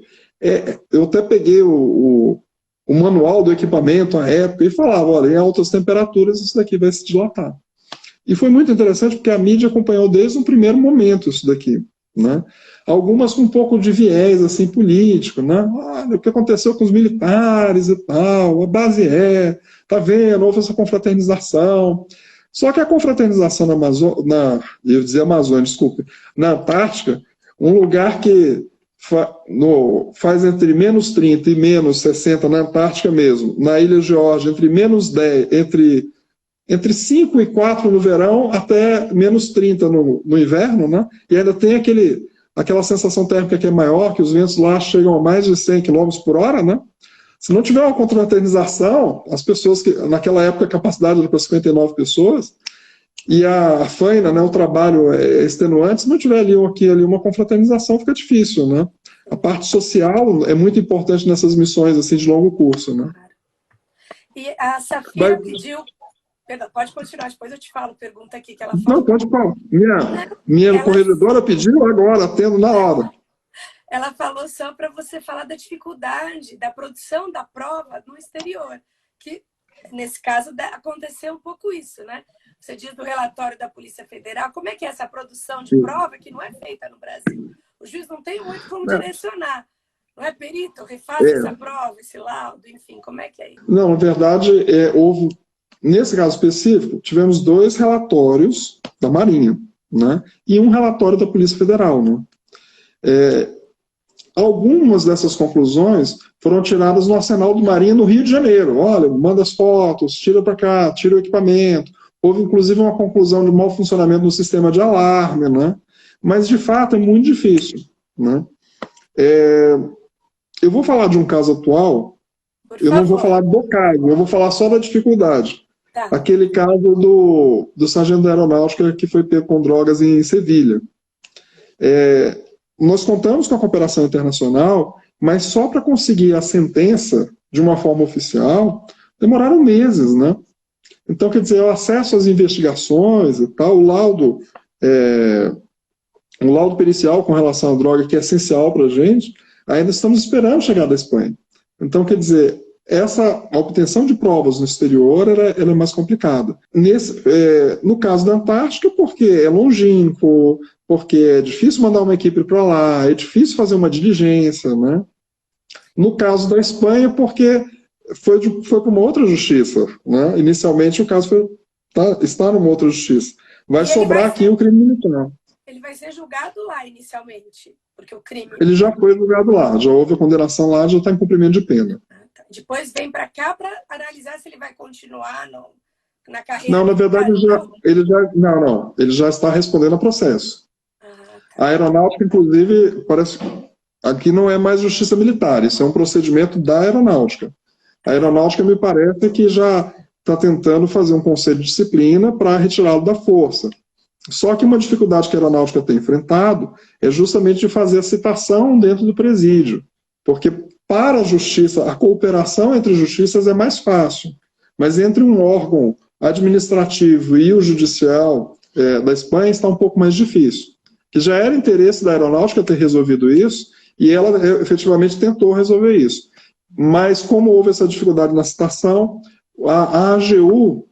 eu até peguei o manual do equipamento à época e falava, olha, em altas temperaturas isso daqui vai se dilatar. E foi muito interessante porque a mídia acompanhou desde o primeiro momento isso daqui, né? Algumas com um pouco de viés assim, político, né? Olha, o que aconteceu com os militares e tal, a base tá vendo, houve essa confraternização. Só que a confraternização na Antártica, um lugar que faz entre menos 30 e menos 60 na Antártica mesmo, na Ilha Geórgia, entre menos 10, entre 5 e 4 no verão, até menos 30 no inverno, né? E ainda tem aquela sensação térmica que é maior, que os ventos lá chegam a mais de 100 km por hora, né? Se não tiver uma confraternização, as pessoas que, naquela época, a capacidade era para 59 pessoas, e a faina, né, o trabalho é extenuante, se não tiver ali uma confraternização, fica difícil, né? A parte social é muito importante nessas missões assim, de longo curso, né? E a Safira pediu... Perdão, pode continuar, depois eu te falo, pergunta aqui que ela falou. Não, pode falar. Minha corregedora pediu agora, atendo na hora. Ela falou só para você falar da dificuldade da produção da prova no exterior, que nesse caso aconteceu um pouco isso, né? Você diz do relatório da Polícia Federal, como é que é essa produção de prova que não é feita no Brasil? O juiz não tem muito como direcionar. Não é perito, refaz essa prova, esse laudo, enfim, como é que é isso? Não, na verdade, houve, nesse caso específico, tivemos 2 relatórios da Marinha, né? E um relatório da Polícia Federal, né? Algumas dessas conclusões foram tiradas no Arsenal do Marinha no Rio de Janeiro. Olha, manda as fotos, tira para cá, tira o equipamento. Houve, inclusive, uma conclusão de mau funcionamento do sistema de alarme, né? Mas, de fato, é muito difícil, né? Eu vou falar de um caso atual, eu não vou falar do caso, eu vou falar só da dificuldade. Tá. Aquele caso do sargento da aeronáutica que foi pego com drogas em Sevilha. Nós contamos com a cooperação internacional, mas só para conseguir a sentença de uma forma oficial, demoraram meses, né? Então, quer dizer, o acesso às investigações e tal, o laudo pericial com relação à droga, que é essencial para a gente, ainda estamos esperando chegar da Espanha. Então, quer dizer, a obtenção de provas no exterior ela é mais complicada. No caso da Antártica, porque é longínquo, porque é difícil mandar uma equipe para lá, é difícil fazer uma diligência, né? No caso da Espanha, porque foi para uma outra justiça, né? Inicialmente o caso está numa outra justiça. Vai sobrar aqui o crime militar. Ele vai ser julgado lá inicialmente, porque o crime... Ele já foi julgado lá, já houve a condenação lá, já está em cumprimento de pena. Depois vem para cá para analisar se ele vai continuar na carreira. Não, na verdade ele já está respondendo a processo. A aeronáutica, inclusive, parece aqui não é mais justiça militar, isso é um procedimento da aeronáutica. A aeronáutica me parece que já está tentando fazer um conselho de disciplina para retirá-lo da força. Só que uma dificuldade que a aeronáutica tem enfrentado é justamente de fazer a citação dentro do presídio. Porque para a justiça, a cooperação entre justiças é mais fácil, mas entre um órgão administrativo e o judicial da Espanha está um pouco mais difícil. Que já era interesse da aeronáutica ter resolvido isso, e ela efetivamente tentou resolver isso. Mas como houve essa dificuldade na citação, a AGU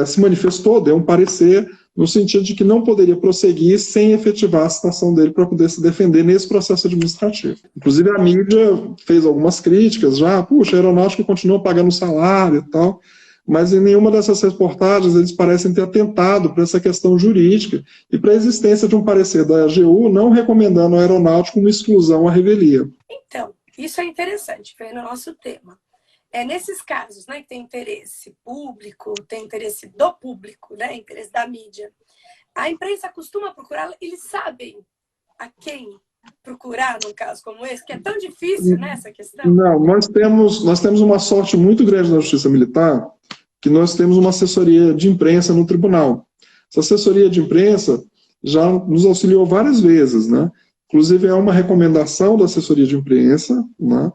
se manifestou, deu um parecer no sentido de que não poderia prosseguir sem efetivar a citação dele para poder se defender nesse processo administrativo. Inclusive a mídia fez algumas críticas já, puxa, a aeronáutica continua pagando salário e tal, mas em nenhuma dessas reportagens eles parecem ter atentado para essa questão jurídica e para a existência de um parecer da AGU não recomendando ao aeronáutico uma exclusão à revelia. Então, isso é interessante, foi no nosso tema. Nesses casos, né, que tem interesse público, tem interesse do público, né, interesse da mídia, a imprensa costuma procurar, eles sabem a quem procurar num caso como esse, que é tão difícil, né, essa questão? Não, nós temos uma sorte muito grande na Justiça Militar, que nós temos uma assessoria de imprensa no tribunal. Essa assessoria de imprensa já nos auxiliou várias vezes, né? Inclusive, é uma recomendação da assessoria de imprensa, né?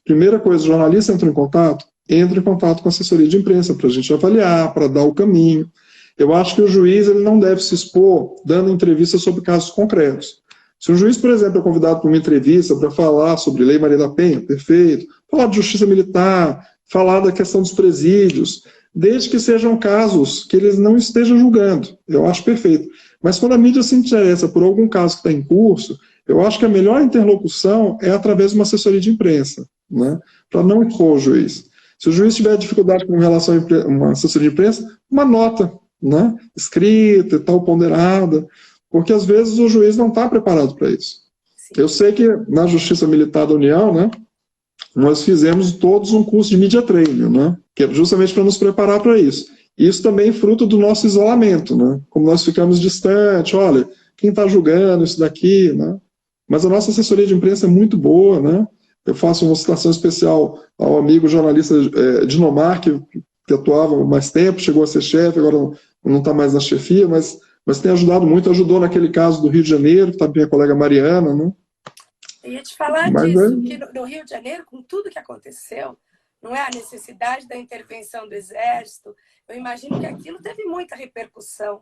Primeira coisa, o jornalista entra em contato com a assessoria de imprensa para a gente avaliar, para dar o caminho. Eu acho que o juiz ele não deve se expor dando entrevista sobre casos concretos. Se um juiz, por exemplo, é convidado para uma entrevista para falar sobre Lei Maria da Penha, perfeito, falar de justiça militar, falar da questão dos presídios, desde que sejam casos que eles não estejam julgando, eu acho perfeito. Mas quando a mídia se interessa por algum caso que está em curso, eu acho que a melhor interlocução é através de uma assessoria de imprensa, né? Para não expor o juiz. Se o juiz tiver dificuldade com relação a uma assessoria de imprensa, uma nota, né? Escrita e tal, ponderada, porque às vezes o juiz não está preparado para isso. Sim. Eu sei que na Justiça Militar da União, né, nós fizemos todos um curso de media training, né, que é justamente para nos preparar para isso. Isso também é fruto do nosso isolamento, né, como nós ficamos distantes, olha, quem está julgando isso daqui, né, mas a nossa assessoria de imprensa é muito boa, né, eu faço uma citação especial ao amigo jornalista Dinomar, que atuava há mais tempo, chegou a ser chefe, agora não está mais na chefia, mas tem ajudado muito, ajudou naquele caso do Rio de Janeiro, que está minha colega Mariana, né? Eu ia te falar disso, que no Rio de Janeiro, com tudo que aconteceu, não é a necessidade da intervenção do Exército, eu imagino que aquilo teve muita repercussão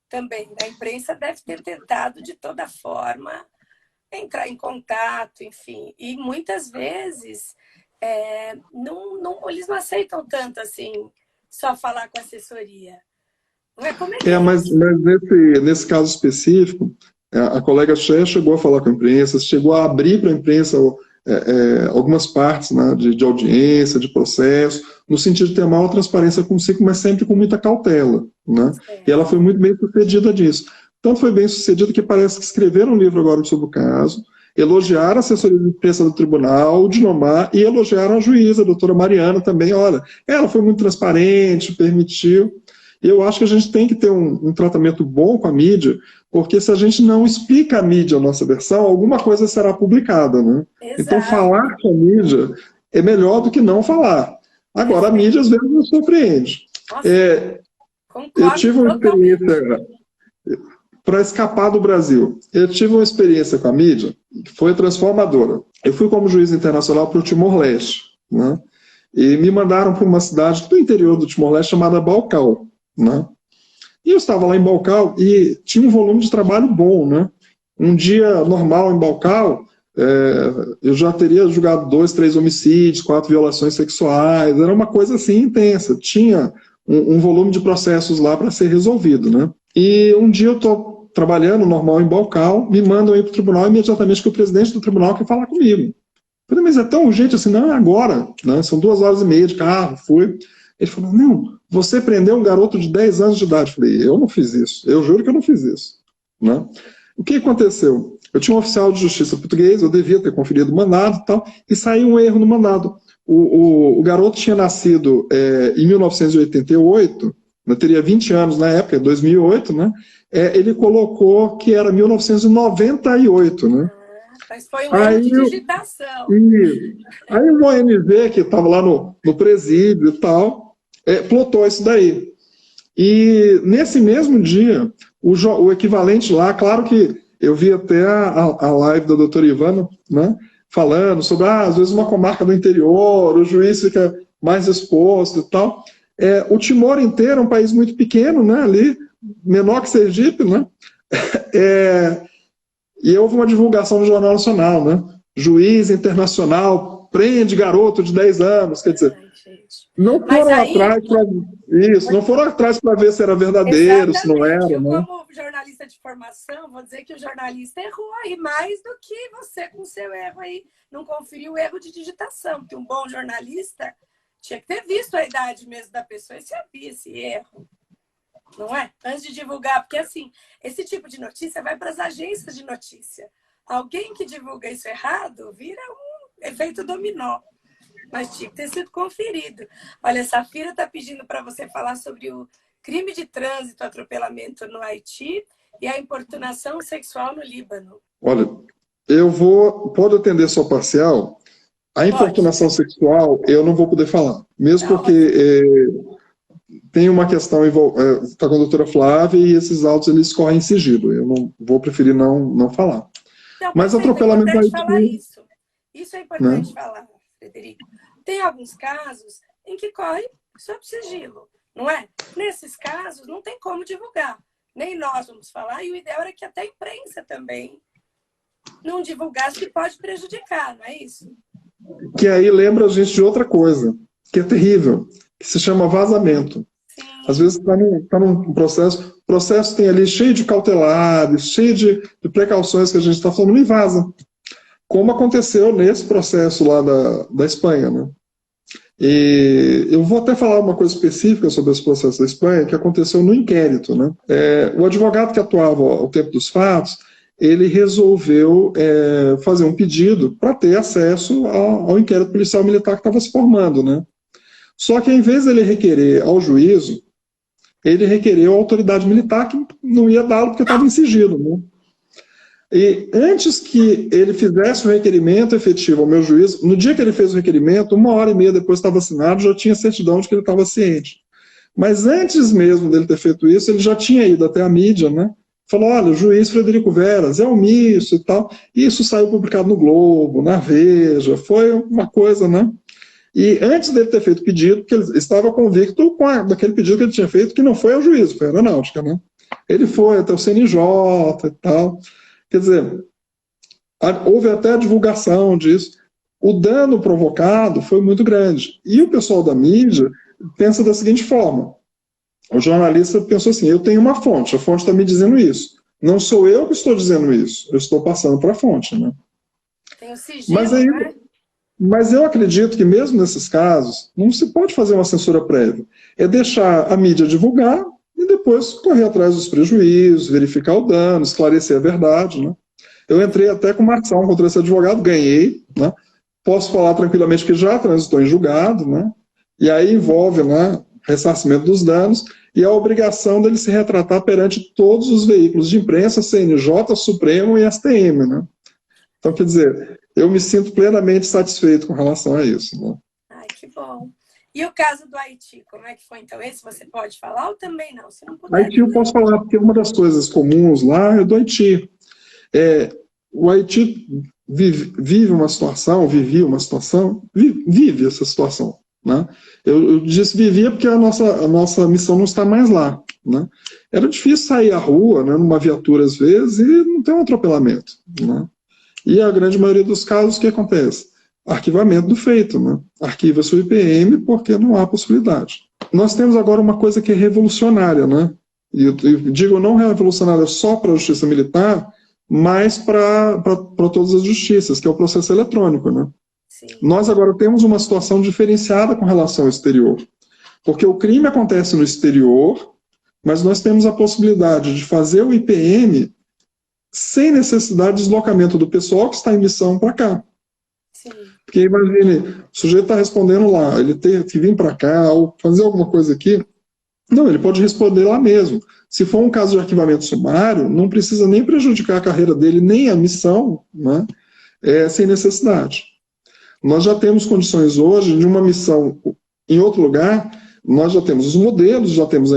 também. A imprensa deve ter tentado, de toda forma, entrar em contato, enfim. E muitas vezes eles não aceitam tanto assim, só falar com a assessoria. Mas nesse caso específico, a colega Ché chegou a falar com a imprensa, chegou a abrir para a imprensa algumas partes, né, de audiência, de processo, no sentido de ter maior transparência consigo, mas sempre com muita cautela, né? E ela foi muito bem sucedida disso. Tanto foi bem sucedida que parece que escreveram um livro agora sobre o caso, elogiaram a assessoria de imprensa do tribunal, o Dinomar, e elogiaram a juíza, a doutora Mariana também. Olha, ela foi muito transparente, permitiu. Eu acho que a gente tem que ter um tratamento bom com a mídia, porque se a gente não explica a mídia a nossa versão, alguma coisa será publicada, né? Exato. Então, falar com a mídia é melhor do que não falar. Agora, a mídia às vezes nos surpreende. Nossa, eu tive uma experiência para escapar do Brasil. Eu tive uma experiência com a mídia que foi transformadora. Eu fui como juiz internacional para o Timor-Leste, né? E me mandaram para uma cidade do interior do Timor-Leste chamada Balcal, né? E eu estava lá em Balcal e tinha um volume de trabalho bom, né? Um dia normal em Balcal, eu já teria julgado 2, 3 homicídios, 4 violações sexuais, era uma coisa assim intensa. Tinha um volume de processos lá para ser resolvido, né? E um dia eu estou trabalhando normal em Balcal, me mandam ir para o tribunal imediatamente que o presidente do tribunal quer falar comigo. Eu falei, mas é tão urgente assim? Não, é agora, né? São 2h30 de carro, fui. Ele falou, não, você prendeu um garoto de 10 anos de idade. Eu falei, eu não fiz isso, eu juro que eu não fiz isso, né? O que aconteceu? Eu tinha um oficial de justiça português, eu devia ter conferido o mandado e tal, e saiu um erro no mandado. O garoto tinha nascido em 1988, eu teria 20 anos na época, 2008, né? Ele colocou que era 1998, né? Mas foi um erro de digitação. Aí o ONV, que estava lá no presídio e tal, plotou isso daí. E nesse mesmo dia, o equivalente lá, claro que eu vi até a live da doutora Ivana, né? falando sobre, às vezes uma comarca do interior, o juiz fica mais exposto e tal. O Timor inteiro é um país muito pequeno, né, ali, menor que Sergipe, né? E houve uma divulgação no Jornal Nacional, né? Juiz internacional prende garoto de 10 anos, quer dizer, Ai, gente. não Mas foram aí, atrás para isso, não foram atrás para ver se era verdadeiro, se não era, exatamente, eu né? como jornalista de formação, vou dizer que o jornalista errou aí mais do que você com seu erro aí, não conferiu o erro de digitação, porque um bom jornalista tinha que ter visto a idade mesmo da pessoa e se havia esse erro, não é? Antes de divulgar, porque assim, esse tipo de notícia vai para as agências de notícia. Alguém que divulga isso errado vira um efeito dominó. Mas tinha que ter sido conferido. Olha, Safira está pedindo para você falar sobre o crime de trânsito, atropelamento no Haiti e a importunação sexual no Líbano. Olha, pode atender só parcial. A Pode. importunação sexual eu não vou poder falar, mesmo Tá porque tem uma questão está com a doutora Flávia e esses autos eles correm em sigilo. Eu não vou preferir não falar. Não, Mas perfeito, é atropelamento no importante falar Haiti, isso. Isso é né? importante falar, Frederico. Tem alguns casos em que corre sob sigilo, não é? Nesses casos, não tem como divulgar. Nem nós vamos falar, e o ideal era que até a imprensa também não divulgasse, que pode prejudicar, não é isso? Que aí lembra a gente de outra coisa, que é terrível, que se chama vazamento. Sim. Às vezes está num processo, o processo tem ali cheio de cautelares, cheio de precauções que a gente está falando, e vaza. Como aconteceu nesse processo lá da Espanha, né? E eu vou até falar uma coisa específica sobre esse processo da Espanha, que aconteceu no inquérito, né? O advogado que atuava ao tempo dos fatos, ele resolveu fazer um pedido para ter acesso ao inquérito policial militar que estava se formando, né? Só que, em vez de ele requerer ao juízo, ele requereu à autoridade militar, que não ia dá-lo porque estava em sigilo, né? E antes que ele fizesse o requerimento efetivo ao meu juízo, no dia que ele fez o requerimento, 1h30 depois estava assinado, já tinha certidão de que ele estava ciente. Mas antes mesmo dele ter feito isso, ele já tinha ido até a mídia, né? Falou, olha, o juiz Frederico Veras é omisso e tal. E isso saiu publicado no Globo, na Veja, foi uma coisa, né? E antes dele ter feito o pedido, porque ele estava convicto daquele pedido que ele tinha feito, que não foi ao juízo, foi à aeronáutica, né? Ele foi até o CNJ e tal. Quer dizer, houve até a divulgação disso. O dano provocado foi muito grande. E o pessoal da mídia pensa da seguinte forma. O jornalista pensou assim, eu tenho uma fonte, a fonte está me dizendo isso. Não sou eu que estou dizendo isso, eu estou passando para a fonte, né? Tem o sigilo, né? Mas eu acredito que mesmo nesses casos, não se pode fazer uma censura prévia. É deixar a mídia divulgar e depois correr atrás dos prejuízos, verificar o dano, esclarecer a verdade, né? Eu entrei até com uma ação contra esse advogado, ganhei, né? Posso falar tranquilamente que já transitou em julgado, né? E aí envolve, né, ressarcimento dos danos e a obrigação dele se retratar perante todos os veículos de imprensa, CNJ, Supremo e STM, né? Então, quer dizer, eu me sinto plenamente satisfeito com relação a isso, né? Ai, que bom. E o caso do Haiti, como é que foi então? Esse você pode falar ou também não? Se não puder, Haiti eu posso falar, porque uma das coisas comuns lá é do Haiti. O Haiti vive essa situação, né? Eu disse vivia porque a nossa missão não está mais lá, né? Era difícil sair à rua, né, numa viatura às vezes, e não ter um atropelamento, né? E a grande maioria dos casos, o que acontece? Arquivamento do feito, né? Arquiva-se o IPM porque não há possibilidade. Nós temos agora uma coisa que é revolucionária, né? E eu digo não revolucionária só para a justiça militar, mas para todas as justiças, que é o processo eletrônico, né? Sim. Nós agora temos uma situação diferenciada com relação ao exterior, porque o crime acontece no exterior, mas nós temos a possibilidade de fazer o IPM sem necessidade de deslocamento do pessoal que está em missão para cá. Sim. Porque imagine, o sujeito está respondendo lá, ele tem que vir para cá ou fazer alguma coisa aqui. Não, ele pode responder lá mesmo. Se for um caso de arquivamento sumário, não precisa nem prejudicar a carreira dele, nem a missão, né? Sem necessidade. Nós já temos condições hoje de uma missão em outro lugar nós já temos os modelos, já temos,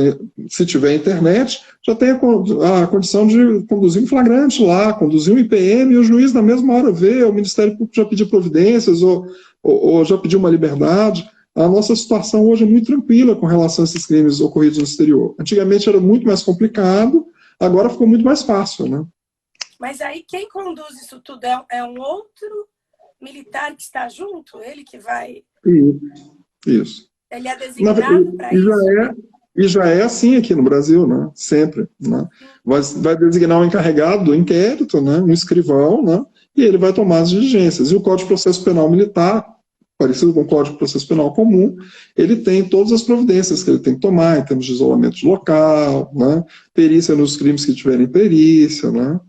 se tiver internet, já tem a condição de conduzir um flagrante lá, conduzir um IPM, e o juiz na mesma hora vê, o Ministério Público já pediu providências, ou já pediu uma liberdade. A nossa situação hoje é muito tranquila com relação a esses crimes ocorridos no exterior. Antigamente era muito mais complicado, agora ficou muito mais fácil, né? Mas aí quem conduz isso tudo é um outro militar que está junto? Ele que vai... Isso. Ele é designado para isso? E já é assim aqui no Brasil, né? Sempre. Né? Vai designar um encarregado do inquérito, né? Um escrivão, né? E ele vai tomar as diligências. E o Código de Processo Penal Militar, parecido com o Código de Processo Penal Comum, ele tem todas as providências que ele tem que tomar em termos de isolamento de local, né? Perícia nos crimes que tiverem perícia, né?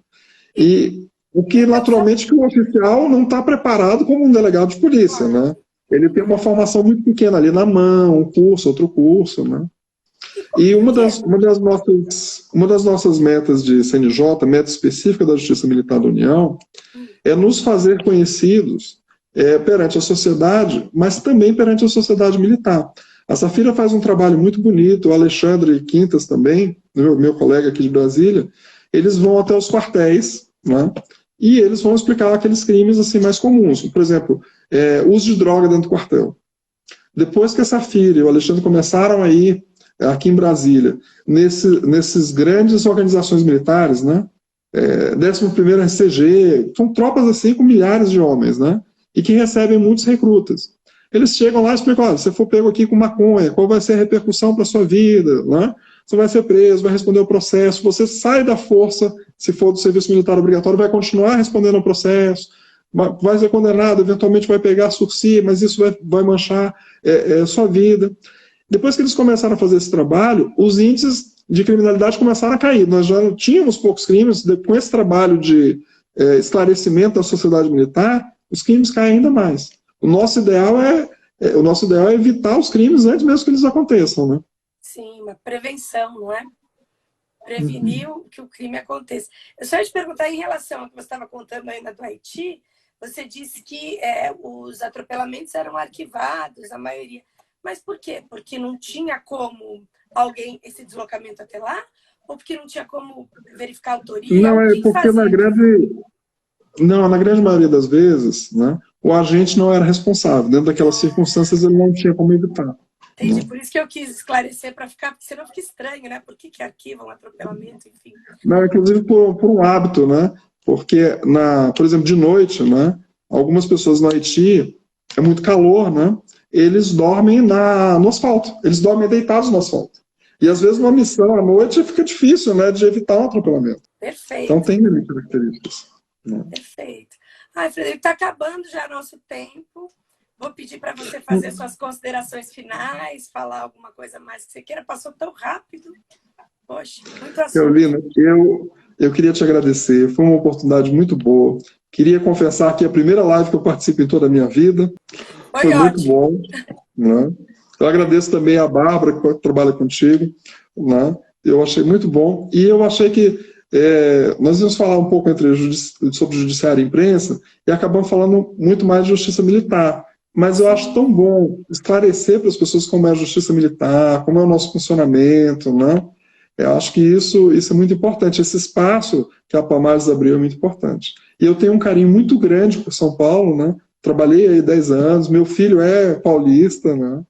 E o que, naturalmente, que o oficial não está preparado como um delegado de polícia, né? Ele tem uma formação muito pequena ali na mão, um curso, outro curso, né? E uma das nossas metas de CNJ, meta específica da Justiça Militar da União, é nos fazer conhecidos perante a sociedade, mas também perante a sociedade militar. A Safira faz um trabalho muito bonito, o Alexandre Quintas também, meu colega aqui de Brasília, eles vão até os quartéis, né? E eles vão explicar aqueles crimes assim, mais comuns. Por exemplo, uso de droga dentro do quartel. Depois que a Safira e o Alexandre começaram a ir aqui em Brasília, nesses grandes organizações militares, né? 11º RCG, são tropas assim com milhares de homens, né? E que recebem muitos recrutas. Eles chegam lá e explicam, olha, se você for pego aqui com maconha, qual vai ser a repercussão para a sua vida, né? Você vai ser preso, vai responder o processo, você sai da força, se for do serviço militar obrigatório, vai continuar respondendo ao processo, vai ser condenado, eventualmente vai pegar sursi, mas isso vai manchar sua vida. Depois que eles começaram a fazer esse trabalho, os índices de criminalidade começaram a cair. Nós já tínhamos poucos crimes, com esse trabalho de esclarecimento da sociedade militar, os crimes caem ainda mais. O nosso ideal é evitar os crimes antes mesmo que eles aconteçam, né? Sim, uma prevenção, não é? Prevenir que o crime aconteça. Eu só ia te perguntar em relação ao que você estava contando ainda do Haiti, você disse que os atropelamentos eram arquivados, a maioria. Mas por quê? Porque não tinha como esse deslocamento até lá? Ou porque não tinha como verificar a autoria? Não, porque na grande maioria das vezes, né, o agente não era responsável. Dentro daquelas circunstâncias, ele não tinha como evitar. Entendi, por isso que eu quis esclarecer, porque senão fica estranho, né? Por que arquivam um atropelamento, enfim? Não, inclusive por um hábito, né? Porque, por exemplo, de noite, né, algumas pessoas no Haiti, é muito calor, né? Eles dormem no asfalto, eles dormem deitados no asfalto. E às vezes numa missão à noite fica difícil, né, de evitar um atropelamento. Perfeito. Então tem características. Né? Perfeito. Ai, Frederico, está acabando já nosso tempo. Vou pedir para você fazer suas considerações finais, falar alguma coisa mais que você queira. Passou tão rápido. Poxa, muito assunto. Carolina, eu queria te agradecer. Foi uma oportunidade muito boa. Queria confessar que é a primeira live que eu participo em toda a minha vida. Foi muito bom. Né? Eu agradeço também a Bárbara, que trabalha contigo. Né? Eu achei muito bom. E eu achei que nós íamos falar um pouco sobre judiciário e imprensa e acabamos falando muito mais de justiça militar. Mas eu acho tão bom esclarecer para as pessoas como é a justiça militar, como é o nosso funcionamento, né? Eu acho que isso é muito importante. Esse espaço que a Palmares abriu é muito importante. E eu tenho um carinho muito grande por São Paulo, né? Trabalhei aí 10 anos, meu filho é paulista, né?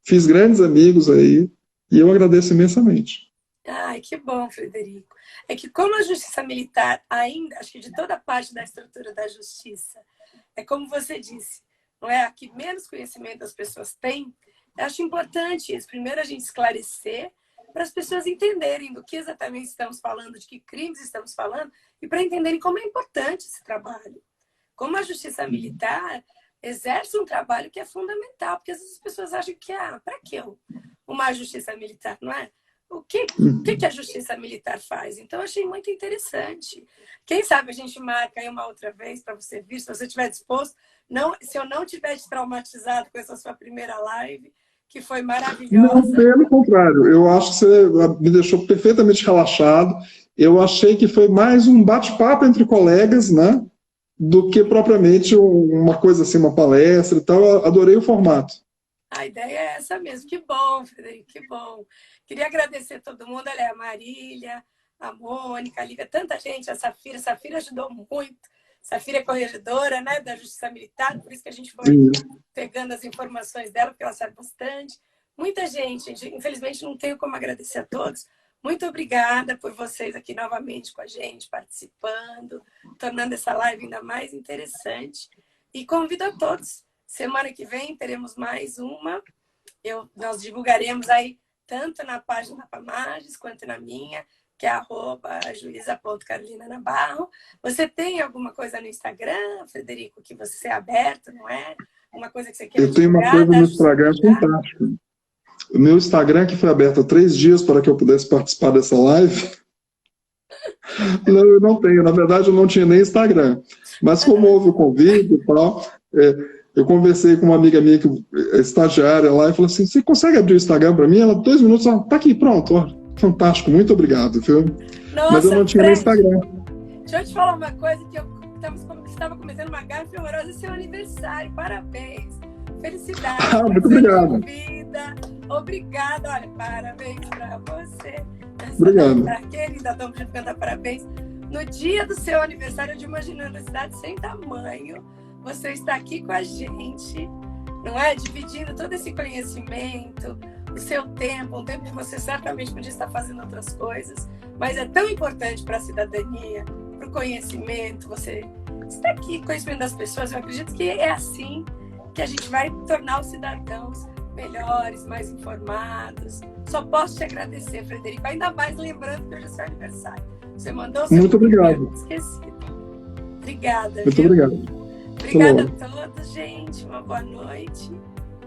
Fiz grandes amigos aí e eu agradeço imensamente. Ai, que bom, Frederico. É que como a justiça militar ainda, acho que de toda parte da estrutura da justiça, é como você disse, não é? A que menos conhecimento as pessoas têm, eu acho importante isso. Primeiro a gente esclarecer para as pessoas entenderem do que exatamente estamos falando, de que crimes estamos falando, e para entenderem como é importante esse trabalho. Como a justiça militar exerce um trabalho que é fundamental, porque às vezes as pessoas acham que, para que uma justiça militar, não é? O que a justiça militar faz? Então, eu achei muito interessante. Quem sabe a gente marca aí uma outra vez para você vir, se você estiver disposto. Não, se eu não tiver te traumatizado com essa sua primeira live, que foi maravilhosa. Não, pelo contrário. Eu acho que você me deixou perfeitamente relaxado. Eu achei que foi mais um bate-papo entre colegas, né? Do que propriamente uma coisa assim, uma palestra e tal. Eu adorei o formato. A ideia é essa mesmo. Que bom, Frederico, que bom. Queria agradecer a todo mundo, olha, a Marília, a Mônica, a Lívia, tanta gente, a Safira. A Safira ajudou muito. Safira é corregedora, né, da Justiça Militar, por isso que a gente foi pegando as informações dela, porque ela sabe bastante. Muita gente, infelizmente não tenho como agradecer a todos. Muito obrigada por vocês aqui novamente com a gente, participando, tornando essa live ainda mais interessante. E convido a todos. Semana que vem teremos mais uma. Nós divulgaremos aí tanto na página da Pamages quanto na minha, que é @juiza.carolinanabarro. Você tem alguma coisa no Instagram, Frederico, que você é aberto, não é? Uma coisa que você quer Eu tenho uma coisa no Instagram fantástica. O meu Instagram, que foi aberto há 3 dias para que eu pudesse participar dessa live. Não, eu não tenho. Na verdade, eu não tinha nem Instagram. Mas como houve o convite e tal, eu conversei com uma amiga minha, que é estagiária lá, e falei assim, você consegue abrir o Instagram para mim? Ela, 2 minutos, tá aqui, pronto. Ó, fantástico, muito obrigado, viu? Nossa, mas eu não tinha nem Instagram. Deixa eu te falar uma coisa, que eu estava cometendo uma gafe horrorosa, seu aniversário, parabéns. Felicidades. Muito obrigado. Obrigada, olha, parabéns para você. Obrigado. Para querida, estamos juntos cantar parabéns. No dia do seu aniversário de uma generosidade sem tamanho, você está aqui com a gente, não é? Dividindo todo esse conhecimento, o seu tempo, um tempo que você certamente podia estar fazendo outras coisas, mas é tão importante para a cidadania, para o conhecimento, você está aqui, conhecimento das pessoas. Eu acredito que é assim que a gente vai tornar os cidadãos melhores, mais informados. Só posso te agradecer, Frederico, ainda mais lembrando que hoje é seu aniversário. Você mandou o seu Muito obrigado. Esquecido. Obrigada. Muito obrigado. Obrigada a todos, gente. Uma boa noite.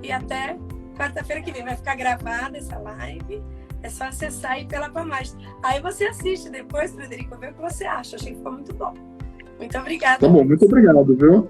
E até quarta-feira que vem. Vai ficar gravada essa live. É só acessar aí pela Pamages. Aí você assiste depois, Frederico, ver o que você acha. Achei que ficou muito bom. Muito obrigada. Tá bom, muito obrigado, viu?